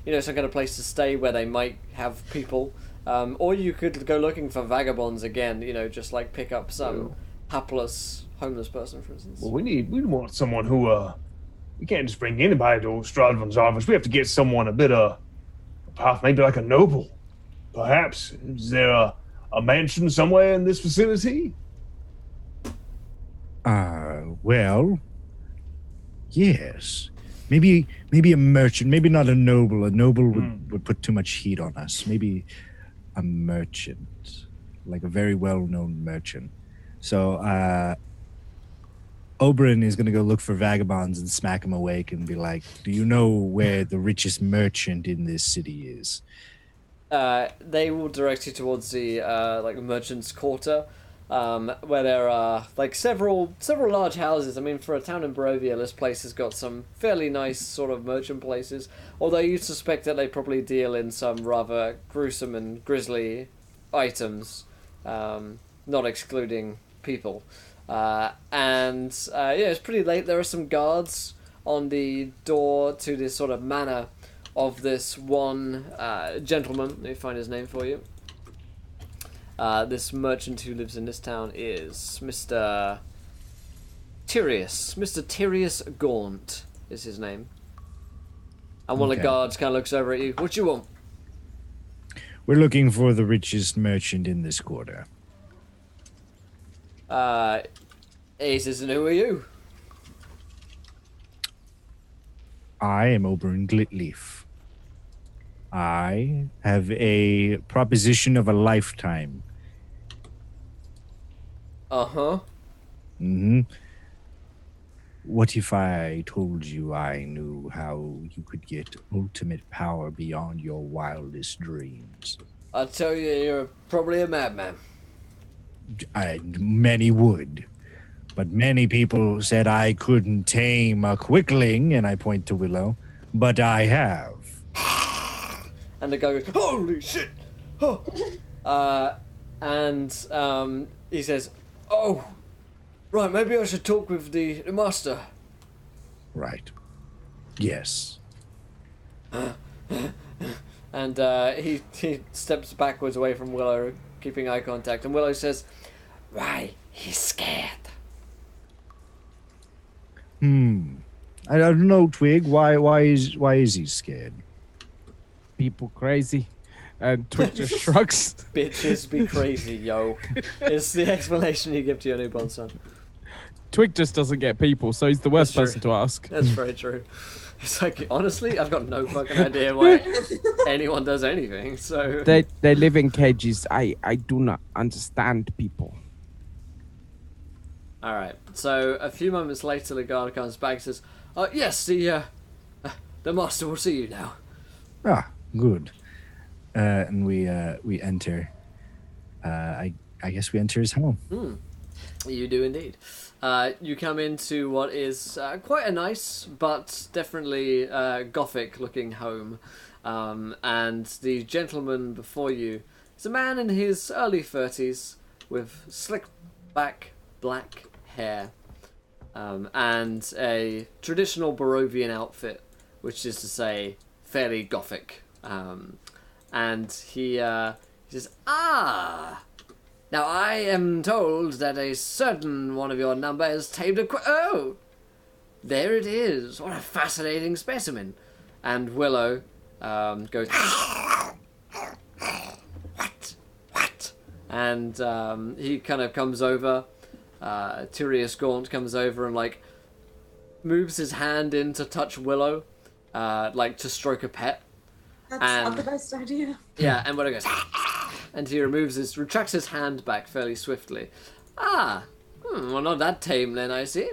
some kind of place to stay where they might have people. Or you could go looking for vagabonds again, just like pick up some hapless homeless person, for instance. Well, we want someone who, we can't just bring anybody to Strahd von Zarevich. We have to get someone a bit, perhaps maybe like a noble. Perhaps. Is there a mansion somewhere in this vicinity? Well, yes. Maybe a merchant. Maybe not a noble. A noble would put too much heat on us. Maybe a merchant, like a very well-known merchant. So, Oberyn is going to go look for vagabonds and smack them awake and be like, do you know where the richest merchant in this city is? They will direct you towards the merchant's quarter, where there are several large houses. For a town in Barovia, this place has got some fairly nice sort of merchant places. Although you suspect that they probably deal in some rather gruesome and grisly items, not excluding people. It's pretty late. There are some guards on the door to this sort of manor of this one gentleman. Let me find his name for you. This merchant who lives in this town is Mr. Tyrius. Mr. Tyrius Gaunt is his name. And one of the guards kind of looks over at you. What you want? We're looking for the richest merchant in this quarter. He says, and who are you? I am Oberyn Glitleaf. I have a proposition of a lifetime. Uh-huh. Mm-hmm. What if I told you I knew how you could get ultimate power beyond your wildest dreams? I'll tell you, you're probably a madman. Many would. But many people said I couldn't tame a quickling, and I point to Willow. But I have. And the guy goes, holy shit! Oh. And he says, oh, right, maybe I should talk with the master. Right. Yes. And he steps backwards away from Willow, keeping eye contact. And Willow says, why, he's scared. I don't know, Twig. Why is he scared? People crazy. And Twig just shrugs. Bitches be crazy, yo. It's the explanation you give to your newborn son. Twig just doesn't get people, so he's the worst That's person true. to ask. That's very true. It's like, honestly, I've got no fucking idea why anyone does anything, so... They live in cages. I do not understand people. Alright, so a few moments later the guard comes back and says, yes, the master will see you now. Ah, good. And we enter. I guess we enter his home. You do indeed. You come into what is quite a nice, but definitely gothic-looking home. And the gentleman before you is a man in his early 30s with slick back black hair and a traditional Barovian outfit, which is to say fairly gothic. And he says, now I am told that a certain one of your number has tamed a oh! There it is. What a fascinating specimen. And Willow goes, What? And he kind of comes over. Tyrius Gaunt comes over and, like, moves his hand in to touch Willow, like to stroke a pet. That's not the best idea. Yeah, and Willow goes, and he retracts his hand back fairly swiftly. Well, not that tame then, I see.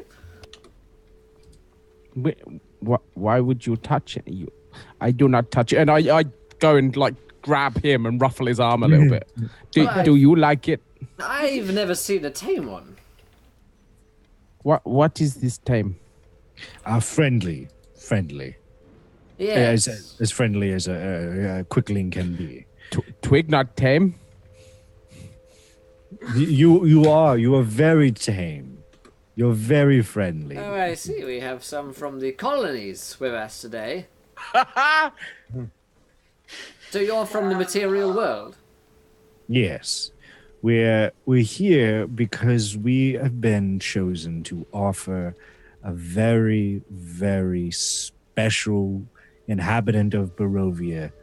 Why would you touch it? I do not touch it. And I go and, like, grab him and ruffle his arm a little bit. Do you like it? I've never seen a tame one. What is this tame? Friendly. Yes. As friendly as a quickling can be. Twig not tame? You are very tame. You're very friendly. Oh, I see. We have some from the colonies with us today. So you're from the material world? Yes. We're here because we have been chosen to offer a very, very special inhabitant of Barovia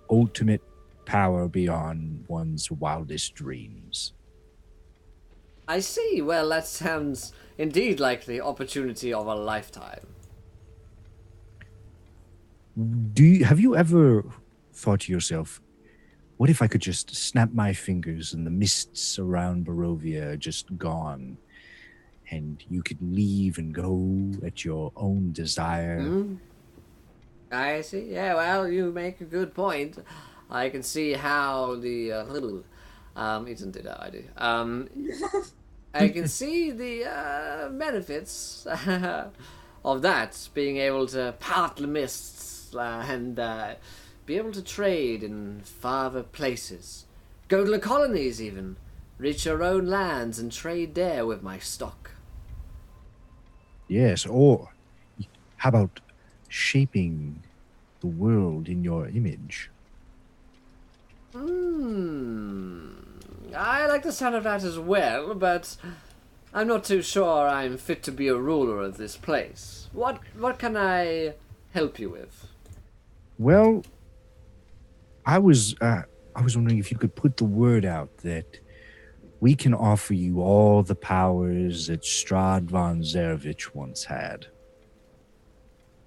ultimate power beyond one's wildest dreams. I see. Well, that sounds indeed like the opportunity of a lifetime. Have you ever thought to yourself, what if I could just snap my fingers and the mists around Barovia are just gone, and you could leave and go at your own desire? I see. Yeah, well, you make a good point. I can see how the he doesn't do that. I do. I can see the benefits of that, being able to part the mists and be able to trade in farther places, go to the colonies even, reach your own lands and trade there with my stock. Yes, or How about shaping the world in your image? I like the sound of that as well, but I'm not too sure I'm fit to be a ruler of this place. What can I help you with? Well, I was wondering if you could put the word out that we can offer you all the powers that Strahd von Zarevich once had.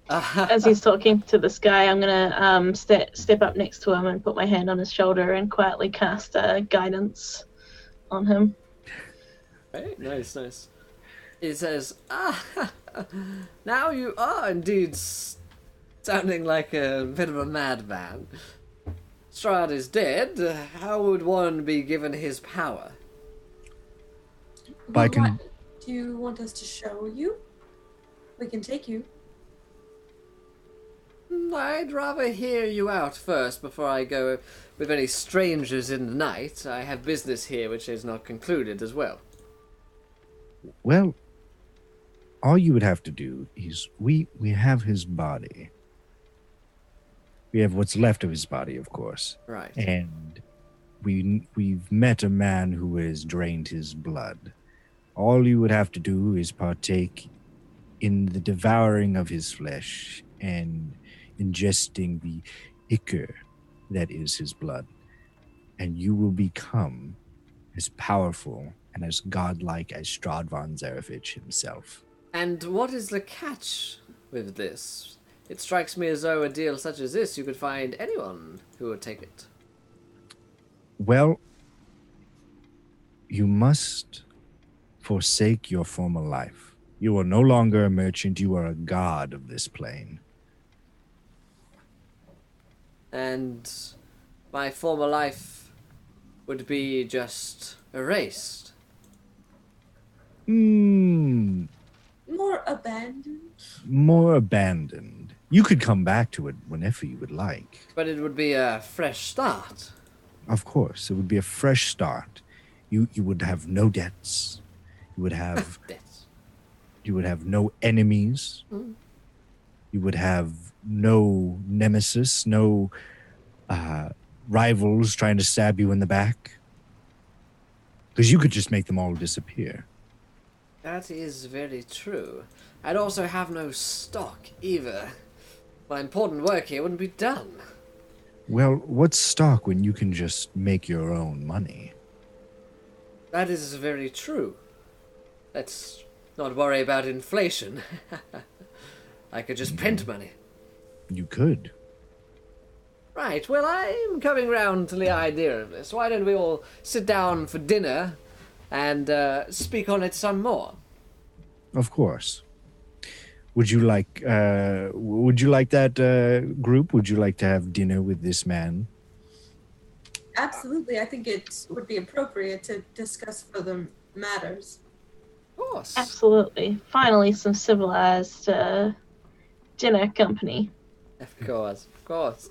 As he's talking to this guy, I'm gonna step up next to him and put my hand on his shoulder and quietly cast guidance on him. Hey, nice. He says, now you are indeed sounding like a bit of a madman. Strahd is dead. How would one be given his power? I can- Do you want us to show you? We can take you. I'd rather hear you out first before I go with any strangers in the night. I have business here which is not concluded as well. Well, all you would have to do is we have his body. We have what's left of his body, of course. Right. And we've met a man who has drained his blood. All you would have to do is partake in the devouring of his flesh and ingesting the ichor that is his blood. And you will become as powerful and as godlike as Strahd von Zarevich himself. And what is the catch with this? It strikes me as though a deal such as this, you could find anyone who would take it. Well, you must forsake your former life. You are no longer a merchant, you are a god of this plane. And my former life would be just erased. Hmm, More abandoned. more abandoned. You could come back to it whenever you would like. But it would be a fresh start. Of course, it would be a fresh start. You would have no debts. You would have Death. you would have no enemies. You would have no nemesis, no rivals trying to stab you in the back. Because you could just make them all disappear. That is very true. I'd also have no stock either. My important work here wouldn't be done. Well, what's stock when you can just make your own money? That is very true. Let's not worry about inflation. I could just print money. You could. Right, well, I'm coming round to the idea of this. Why don't we all sit down for dinner and speak on it some more? Of course. Would you like that group? Would you like to have dinner with this man? Absolutely. I think it would be appropriate to discuss further matters. Of course. Absolutely. Finally, some civilized dinner company. Of course.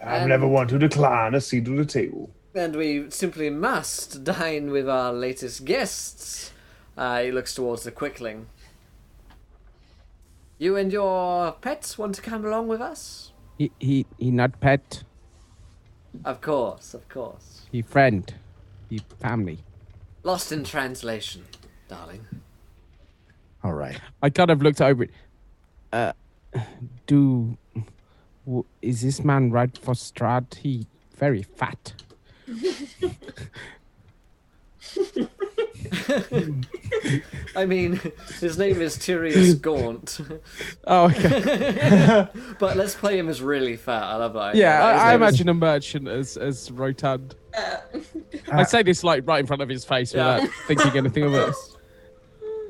I'm never one to decline a seat at the table. And we simply must dine with our latest guests. He looks towards the Quickling. You and your pets want to come along with us? He not pet. Of course. He friend. He family. Lost in translation, darling. All right. I kind of looked over it. Is this man right for Strahd? He very fat. I mean, his name is Tyrius Gaunt. Oh, okay. But let's play him as really fat. I love that. Yeah, His I name is- imagine a merchant as rotund. Uh, I say this like right in front of his face Yeah. without thinking anything of it.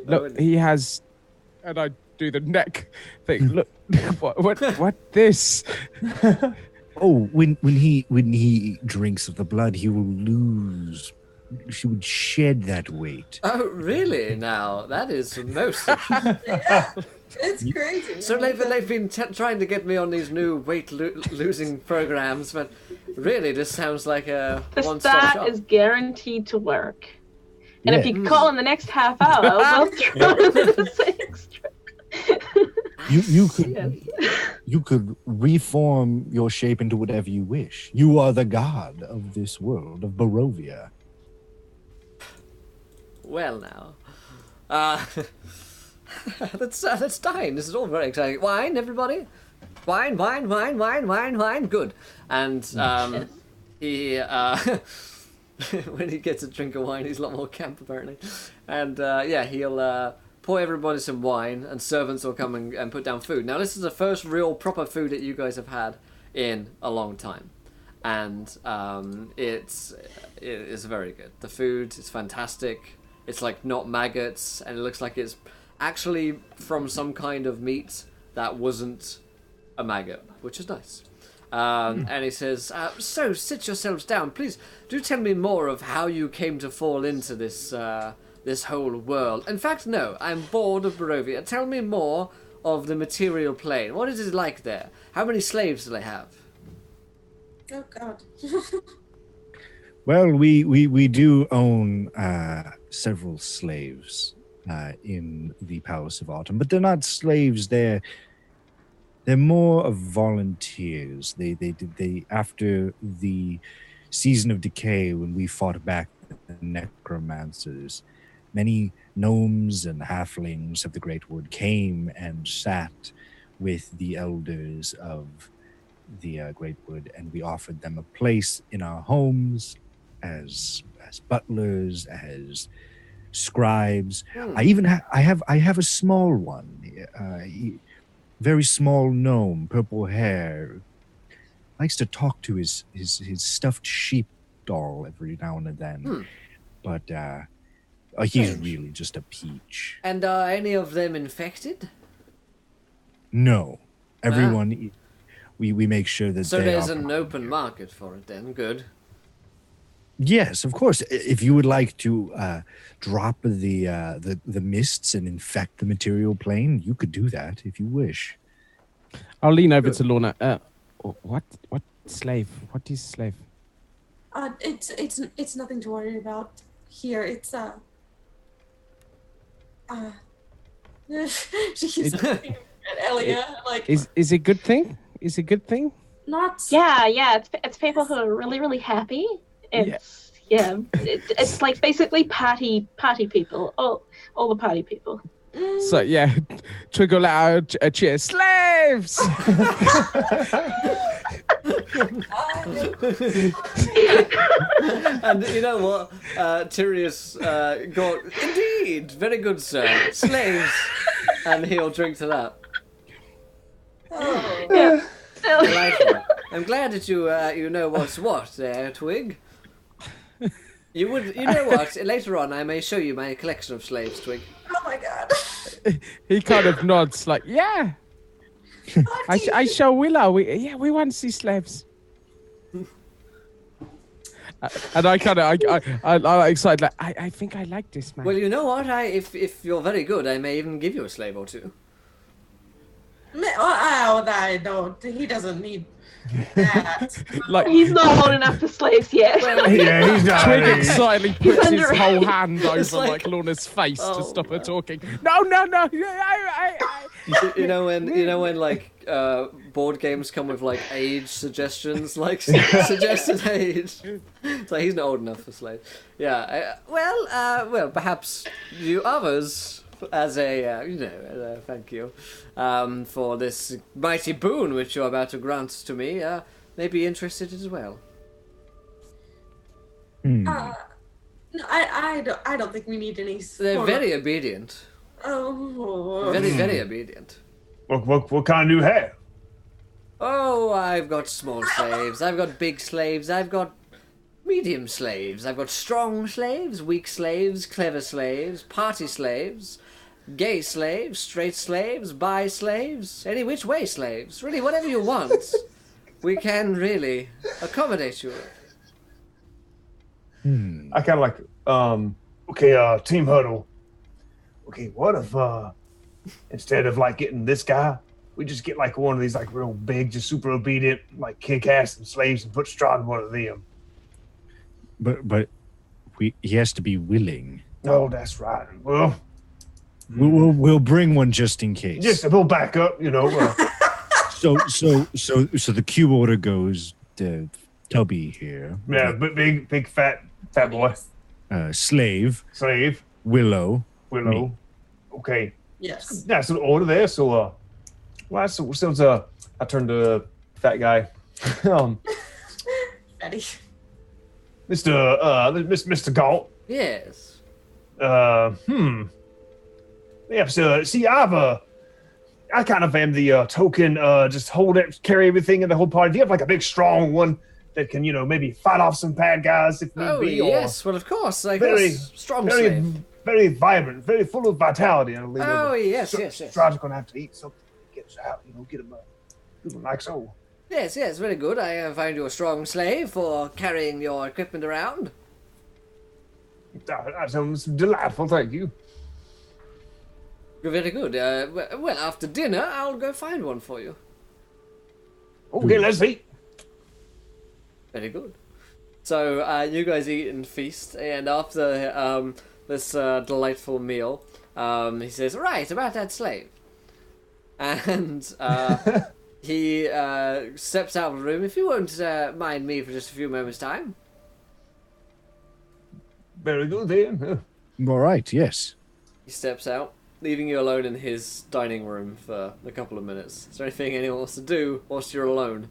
Look, he has, and I do the neck thing. Look, what this? Oh, when he drinks of the blood, he will lose. She would shed that weight. Oh, really? Now, that is most... it's crazy. So they've been trying to get me on these new weight-losing programs, but really this sounds like a This one-stop that shop. is guaranteed to work. And if Yeah. you call in the next half hour, we'll try this extra. You could Yes. you could reform your shape into whatever you wish. You are the god of this world of Barovia. Well, now. Let's dine. This is all very exciting. Wine, everybody? Wine. Good. And he, when he gets a drink of wine, he's a lot more camp, apparently. And he'll pour everybody some wine, and servants will come and put down food. Now, this is the first real proper food that you guys have had in a long time. And it is very good. The food is fantastic. It's like not maggots, and it looks like it's actually from some kind of meat that wasn't a maggot, which is nice. And he says, so sit yourselves down. Please do tell me more of how you came to fall into this this whole world. In fact, no, I'm bored of Barovia. Tell me more of the material plane. What is it like there? How many slaves do they have? Oh God. Well, we do own several slaves in the Palace of Autumn, but they're not slaves. They're more of volunteers. They after the season of decay, when we fought back the necromancers, many gnomes and halflings of the Great Wood came and sat with the elders of the Great Wood, and we offered them a place in our homes as butlers, as scribes. I even I have a small one, very small gnome, purple hair. Likes to talk to his stuffed sheep doll every now and then, but he's really just a peach. And are any of them infected? No, everyone. We make sure that So they there's are an open market for it then. Good. Yes, of course. If you would like to drop the mists and infect the material plane, you could do that if you wish. I'll lean over to Lorna. What slave? What is slave? It's nothing to worry about here. It's she's looking at Elia like Is it a good thing? Is it a good thing? not. Yeah. It's people who are really, really happy. It's it's like basically party people. All the party people. So yeah, Twiggle out a cheer. Slaves! And you know what? Tyrius got, indeed, very good, sir. Slaves. And he'll drink to that. Oh. Yeah. Delightful. I'm glad that you know what's what there, Twig. You know what? Later on, I may show you my collection of slaves, Twig. Oh my God. He kind of nods like, yeah. I show Willow. We want to see slaves. And I kind of I'm excited. Like, I think I like this man. Well, you know what? If you're very good, I may even give you a slave or two. I don't. He doesn't need that. Like He's not old enough for slaves yet. Yeah, he's not. Twig excitedly puts his underage. whole hand It's over like- Lorna's face to Oh, stop her no. talking. No. You know when like board games come with like age suggestions, like suggested age. So he's not old enough for slave. Yeah. Well, perhaps you others, as a thank you for this mighty boon which you're about to grant to me, may be interested as well. No, I don't think we need any. They're sort very obedient. Oh. Very, very obedient. What kind do you have? Oh, I've got small slaves, I've got big slaves, I've got medium slaves, I've got strong slaves, weak slaves, clever slaves, party slaves, gay slaves, straight slaves, bi slaves, any which way slaves. Really, whatever you want, we can really accommodate you. I kind of like, okay, team huddle. Okay, what if, instead of like getting this guy, we just get like one of these like real big, just super obedient, like kick-ass and slaves and put Strahd in one of them. But he has to be willing. Oh, that's right. Well, We'll bring one just in case. Just a little backup, you know. So the cube order goes to Tubby here. Yeah, big fat boy. Slave. Willow. Me. Okay. Yes. That's an order there. So, I turned to fat guy. Ready. Mr. Galt. Yes. Yeah, so see, I kind of am the token, just hold it, carry everything in the whole party. Do you have like a big, strong one that can, maybe fight off some bad guys if need be? Yes, well, of course. Very strong slave. very vibrant, very full of vitality. I believe. Yes. Strahd's gonna have to eat something to get us out. Get him like so. Yes, very good. I have found you a strong slave for carrying your equipment around. That sounds delightful. Thank you. You're very good. Well, after dinner, I'll go find one for you. Okay, let's eat. Very good. So you guys eat and feast, and after this delightful meal, he says, "Right, about that slave," and he steps out of the room. If you won't mind me for just a few moments' time. Very good then. All right. Yes. He steps out, leaving you alone in his dining room for a couple of minutes. Is there anything anyone wants to do whilst you're alone?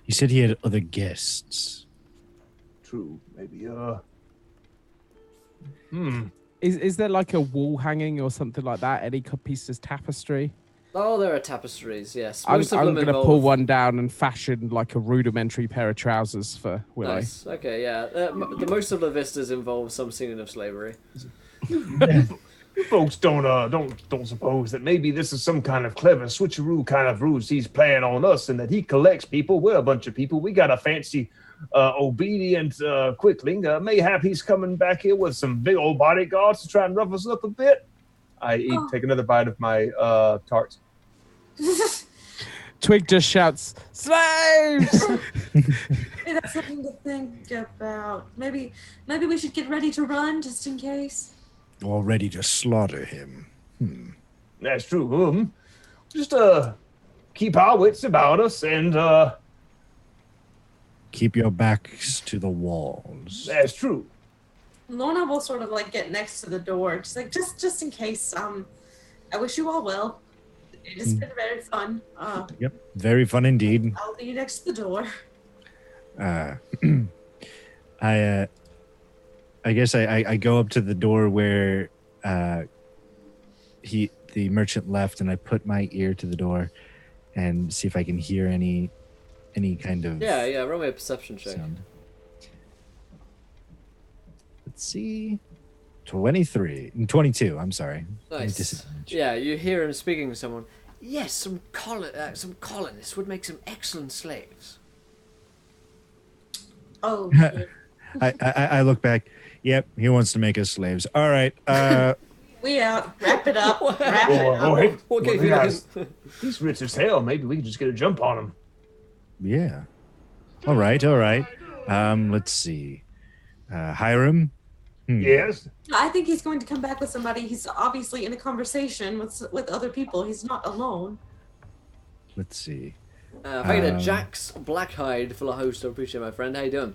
He said he had other guests. True. Maybe. Is there like a wall hanging or something like that? Any pieces of tapestry? Oh, there are tapestries, yes. I'm Most of them going to involve... pull one down and fashion like a rudimentary pair of trousers for Willow. Nice. Okay, yeah. The most of the vistas involve some scene of slavery. You folks don't suppose that maybe this is some kind of clever switcheroo kind of ruse he's playing on us, and that he collects people. We're a bunch of people. We got a fancy, obedient quickling. Mayhap he's coming back here with some big old bodyguards to try and rough us up a bit. I take another bite of my tarts. Twig just shouts, "Slaves!" Maybe that's something to think about. Maybe we should get ready to run just in case. All ready to slaughter him. That's true. Just keep our wits about us and Keep your backs to the walls. that's true. Lorna will sort of like get next to the door, just in case. I wish you all well. It has been very fun. Yep. Very fun indeed. I'll be next to the door. I guess I go up to the door where the merchant left, and I put my ear to the door and see if I can hear any kind of Yeah, roll me a perception check. sound. Let's see. 22, I'm sorry. Nice. Disadvantage. Yeah, you hear him speaking to someone. Yes, some colonists would make some excellent slaves. Oh, I look back. Yep, he wants to make us slaves. All right. we out. Wrap it up. Wrap it up. Hey, What gave you guys, that? he's rich as hell. Maybe we can just get a jump on him. Yeah. All right. Let's see. Hiram. Yes. I think he's going to come back with somebody. He's obviously in a conversation with other people. He's not alone. Let's see. Hey there, Jax Blackhide for the host. I appreciate my friend. How you doing?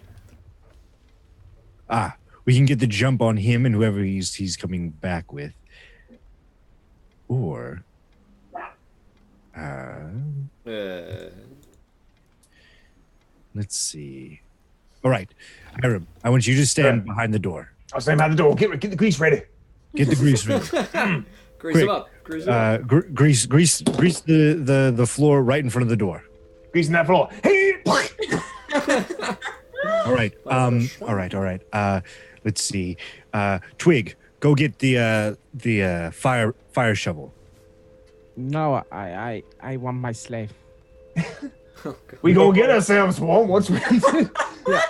We can get the jump on him and whoever he's coming back with. Or let's see. All right. Hiram, I want you to stand behind the door. I'll stand by the door. Get the grease ready. Get the grease ready. Grease him up. Grease him up. Grease the floor right in front of the door. Greasing that floor. Hey! All right. All right. Let's see. Twig, go get the fire shovel. No, I want my slave. We gonna get ourselves one once we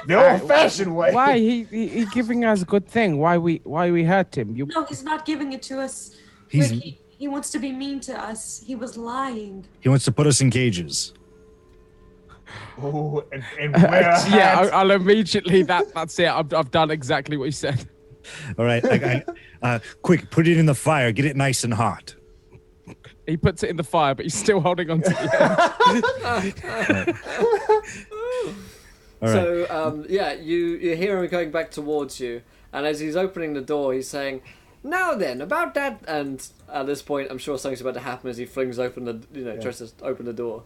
the old-fashioned way. Why he giving us a good thing? Why we hurt him? No, he's not giving it to us. He wants to be mean to us. He was lying. He wants to put us in cages. Oh, and wear a Yeah, hat. I'll immediately. That's it. I've done exactly what you said. All right, quick, put it in the fire. Get it nice and hot. He puts it in the fire, but he's still holding on to the end. All right. So, you hear him going back towards you, and as he's opening the door, he's saying, "Now then, about that." And at this point, I'm sure something's about to happen as he flings open tries to open the door.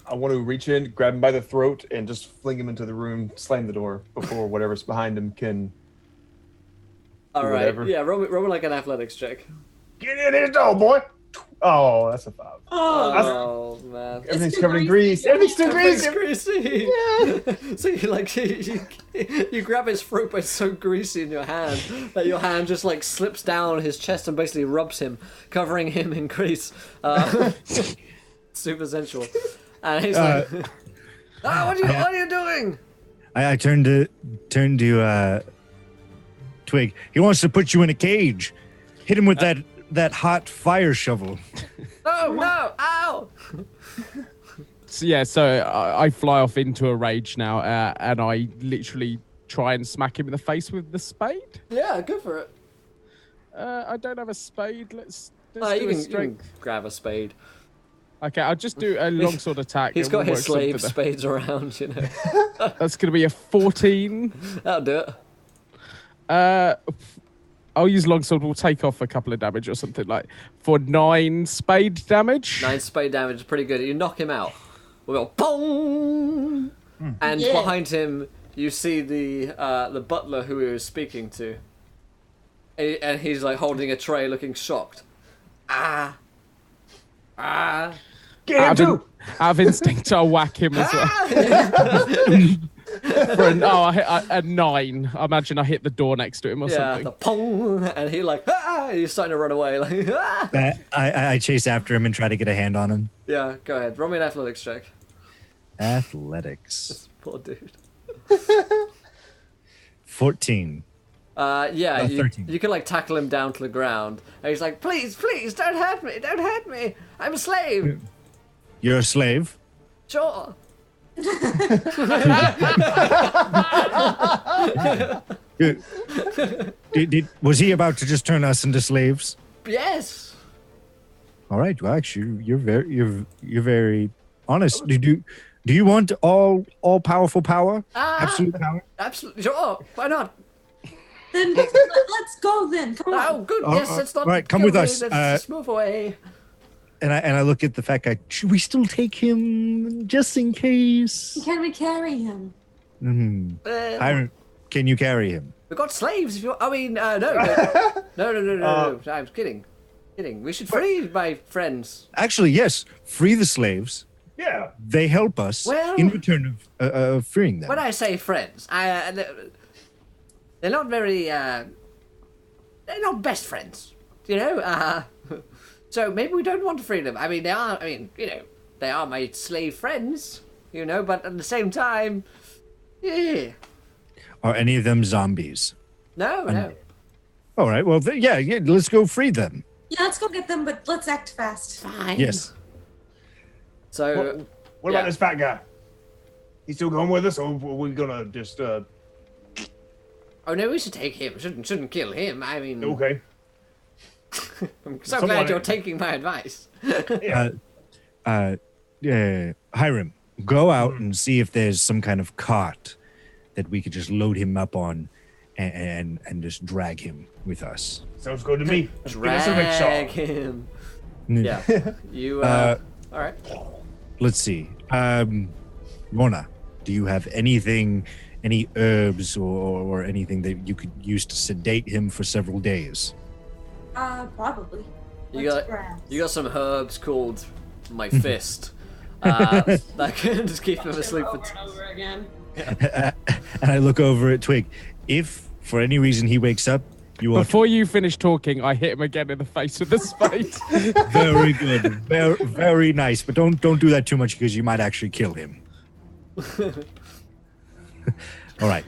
I want to reach in, grab him by the throat, and just fling him into the room, slam the door before whatever's behind him can. All right, whatever. yeah, roll me like an athletics check. Get in his door, boy. Oh, that's a 5. Oh man. Everything's too covered in greasy. grease. Everything's too It's greasy. greasy. So you grab his throat, but it's so greasy in your hand that your hand just like slips down his chest and basically rubs him, covering him in grease. Super sensual. And he's like, what are you doing? I turned to Twig. He wants to put you in a cage. Hit him with that hot fire shovel. Oh no! Ow! So I fly off into a rage now, and I literally try and smack him in the face with the spade. Yeah, go for it. I don't have a spade. Let's do You a can strength. grab a spade. Okay, I'll just do a longsword attack. He's and got we'll his work slave something spades around, out. That's going to be a 14. That'll do it. I'll use longsword. We'll take off a couple of damage or something like for 9 spade damage. 9 spade damage is pretty good. You knock him out. We'll go boom, and Yeah. behind him you see the butler who he was speaking to, and he's like holding a tray, looking shocked. Ah. Get him too. Out of instinct, I'll whack him as well. For a 9. I imagine I hit the door next to him or Yeah, something. the pong, and he like he's starting to run away. Like I chase after him and try to get a hand on him. Yeah, go ahead. Roll me an athletics check. Athletics. Poor dude. 14. Yeah, 13. you can like tackle him down to the ground, and he's like, "Please, don't hurt me! I'm a slave." You're a slave? Sure. Was he about to just turn us into slaves? Yes. All right. Well, actually, you're very honest. Do you want all powerful power? Absolute power? Absolutely. Sure. Why not? Then let's go then. Come on. Oh, good. Oh, Yes, let's not. right, come kill with me. us. Let's just move away. And I look at the fat guy. Should we still take him just in case? Can we carry him? Hiram, can you carry him? We've got slaves. If you, I mean, no. I'm kidding. We should free my friends. Actually, yes. Free the slaves. Yeah. They help us Well- in return of freeing them. When I say friends, they're not very. They're not best friends. You know. So maybe we don't want to free them. I mean, they are. I mean, they are my slave friends. But at the same time, yeah. Are any of them zombies? No. All right. Well, yeah. Let's go free them. Yeah, let's go get them, but let's act fast. Fine. Yes. So. What Yeah. about this fat guy? He's still going with us, or are we gonna just? Oh no, we should take him. Shouldn't kill him. I mean. Okay. I'm so glad you're taking my advice. Hiram, go out and see if there's some kind of cart that we could just load him up on and just drag him with us. Sounds good to me. Give us a rickshaw. Drag him. Yeah. You. All right. Let's see. Mona, do you have anything, any herbs or anything that you could use to sedate him for several days? Probably. You Let's got grab. some herbs called my fist. That can just keep him asleep for. Over and over again. And I look over at Twig. If for any reason he wakes up, you are Before you finish talking, I hit him again in the face with the spade. very good, very, very nice. But don't do that too much because you might actually kill him. All right,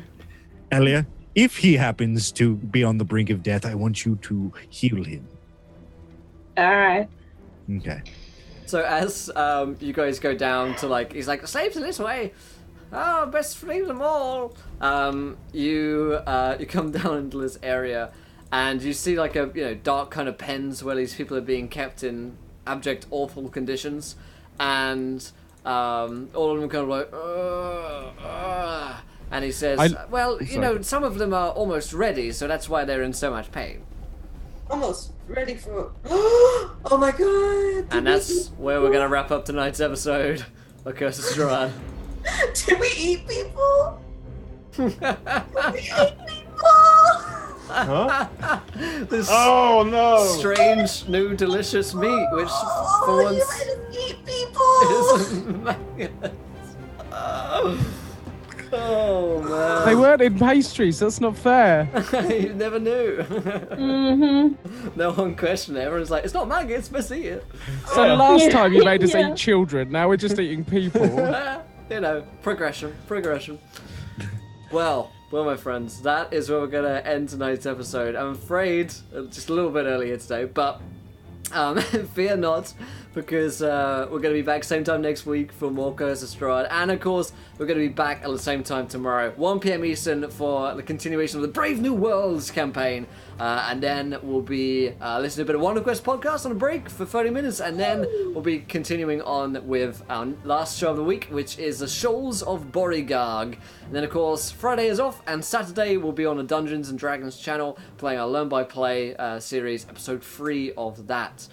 Elia. If he happens to be on the brink of death, I want you to heal him. All right. Okay. So as you guys go down to he's like, slaves are this way. Oh, best leave them all. You come down into this area, and you see like a dark kind of pens where these people are being kept in abject, awful conditions, and all of them kind of like, and he says, some of them are almost ready, so that's why they're in so much pain. Almost ready for. Oh my god! And that's where we're gonna wrap up tonight's episode of Curse of Strahd. Did we eat people? Did we eat people? Huh? This Oh no! strange, new, delicious meat, which for You once made us eat people! isn't maggots. Oh man! They weren't in pastries. That's not fair. You never knew. Mm-hmm. No one questioned it. Everyone's like, it's not maggots, let's eat it. So last Yeah. time you made us Yeah. eat children. Now we're just eating people. Progression. Well, my friends, that is where we're going to end tonight's episode. I'm afraid, just a little bit earlier today, but fear not, because we're going to be back same time next week for more Curse of Strahd, and of course, we're going to be back at the same time tomorrow, 1 PM Eastern, for the continuation of the Brave New Worlds campaign, and then we'll be listening to a bit of Wonder Quest podcast on a break for 30 minutes, and then we'll be continuing on with our last show of the week, which is the Shoals of Borigard. And then, of course, Friday is off, and Saturday we'll be on the Dungeons and Dragons channel playing our Learn by Play series, episode 3 of that.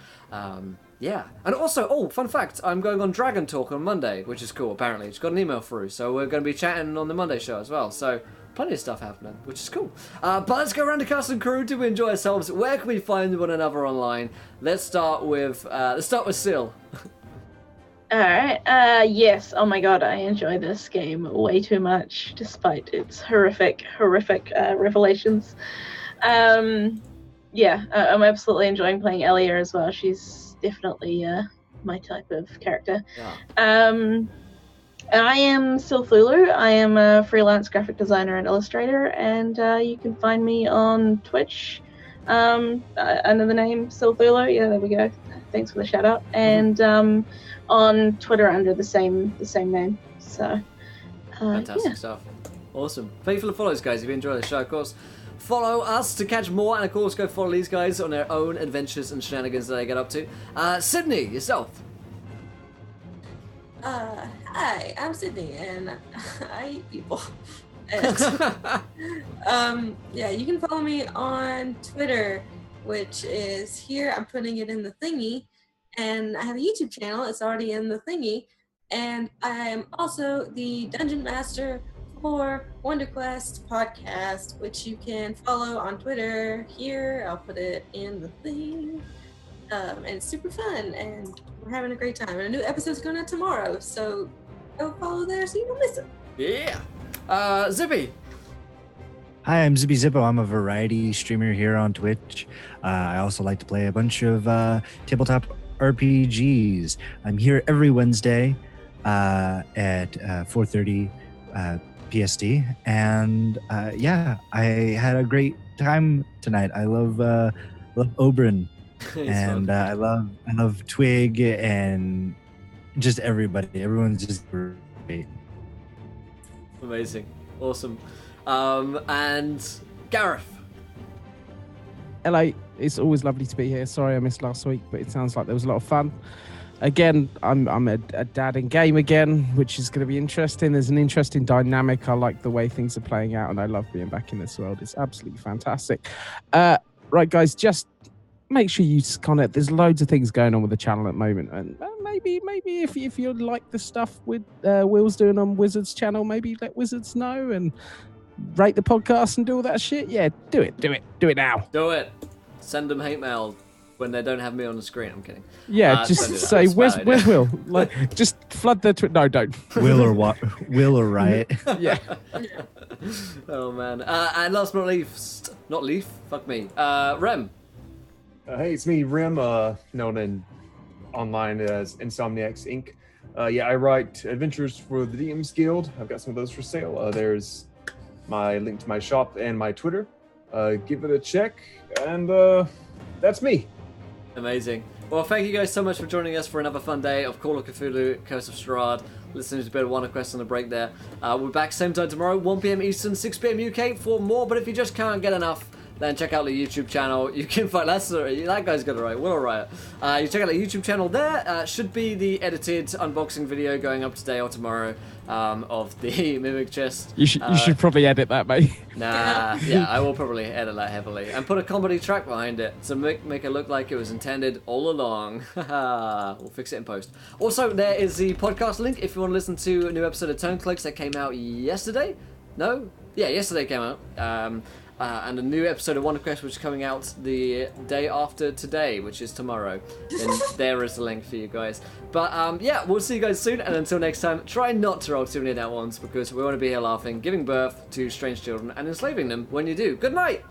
Yeah, and also, fun fact, I'm going on Dragon Talk on Monday, which is cool, apparently. Just got an email through, so we're going to be chatting on the Monday show as well, so plenty of stuff happening, which is cool. But let's go around the cast and crew. Do we enjoy ourselves? Where can we find one another online? Let's start with Sil. Alright, yes, oh my god, I enjoy this game way too much, despite its horrific revelations. Yeah, I'm absolutely enjoying playing Elia as well. She's definitely my type of character. Yeah. I am Sil Thulu. I am a freelance graphic designer and illustrator, and you can find me on Twitch under the name Sil Thulu. Yeah, there we go. Thanks for the shout out. And on Twitter under the same name. So Fantastic stuff. Awesome. Thank you for the follows, guys. If you enjoy the show, of course, follow us to catch more, and of course, go follow these guys on their own adventures and shenanigans that they get up to. Sydney, yourself. Hi, I'm Sydney, and I eat people. And, yeah, you can follow me on Twitter, which is here. I'm putting it in the thingy, and I have a YouTube channel. It's already in the thingy, and I am also the Dungeon Master for Wonder Quest podcast, which you can follow on Twitter. Here, I'll put it in the thing. And it's super fun, and we're having a great time. And a new episode's going out tomorrow, so go follow there so you don't miss it. Yeah. Zippy. Hi, I'm Zippy Zippo. I'm a variety streamer here on Twitch. I also like to play a bunch of tabletop RPGs. I'm here every Wednesday at 4:30 PST, and yeah, I had a great time tonight. I love Oberyn, and I love Twig, and just everybody. Everyone's just great. Amazing. Awesome. And Gareth. LA, it's always lovely to be here. Sorry I missed last week, but it sounds like there was a lot of fun. Again, I'm a dad in game again, which is going to be interesting. There's an interesting dynamic. I like the way things are playing out, and I love being back in this world. It's absolutely fantastic. Right, guys, just make sure you there's loads of things going on with the channel at the moment, and maybe if you like the stuff with Will's doing on Wizards channel, maybe let Wizards know and rate the podcast and do all that shit. Yeah, do it now. Do it. Send them hate mail when they don't have me on the screen. I'm kidding. Yeah, just say where's Will? Like, just flood their Twitter. No, don't. Will or Riot. Yeah. Oh man. And last but not least, fuck me. Rem. Hey, it's me, Rem, known online as Insomniacs Inc. Yeah, I write adventures for the DMs Guild. I've got some of those for sale. There's my link to my shop and my Twitter. Give it a check, and that's me. Amazing. Well, thank you guys so much for joining us for another fun day of Call of Cthulhu, Curse of Strahd. Listening to a bit of Wonder Quest on the break there. We're back same time tomorrow, 1 p.m. Eastern, 6 p.m. UK for more. But if you just can't get enough, then check out the YouTube channel. You can find that guy's got it right. Will Riot. You check out the YouTube channel there. Should be the edited unboxing video going up today or tomorrow of the Mimic Chest. You should probably edit that, mate. Nah, yeah, I will probably edit that heavily and put a comedy track behind it to make it look like it was intended all along. We'll fix it in post. Also, there is the podcast link if you want to listen to a new episode of Tone Clicks that came out yesterday. No? Yeah, yesterday came out. And a new episode of Wonder Quest which is coming out the day after today, which is tomorrow. And there is the link for you guys. But yeah, we'll see you guys soon, and until next time, try not to roll too many at once because we want to be here laughing, giving birth to strange children and enslaving them when you do. Good night!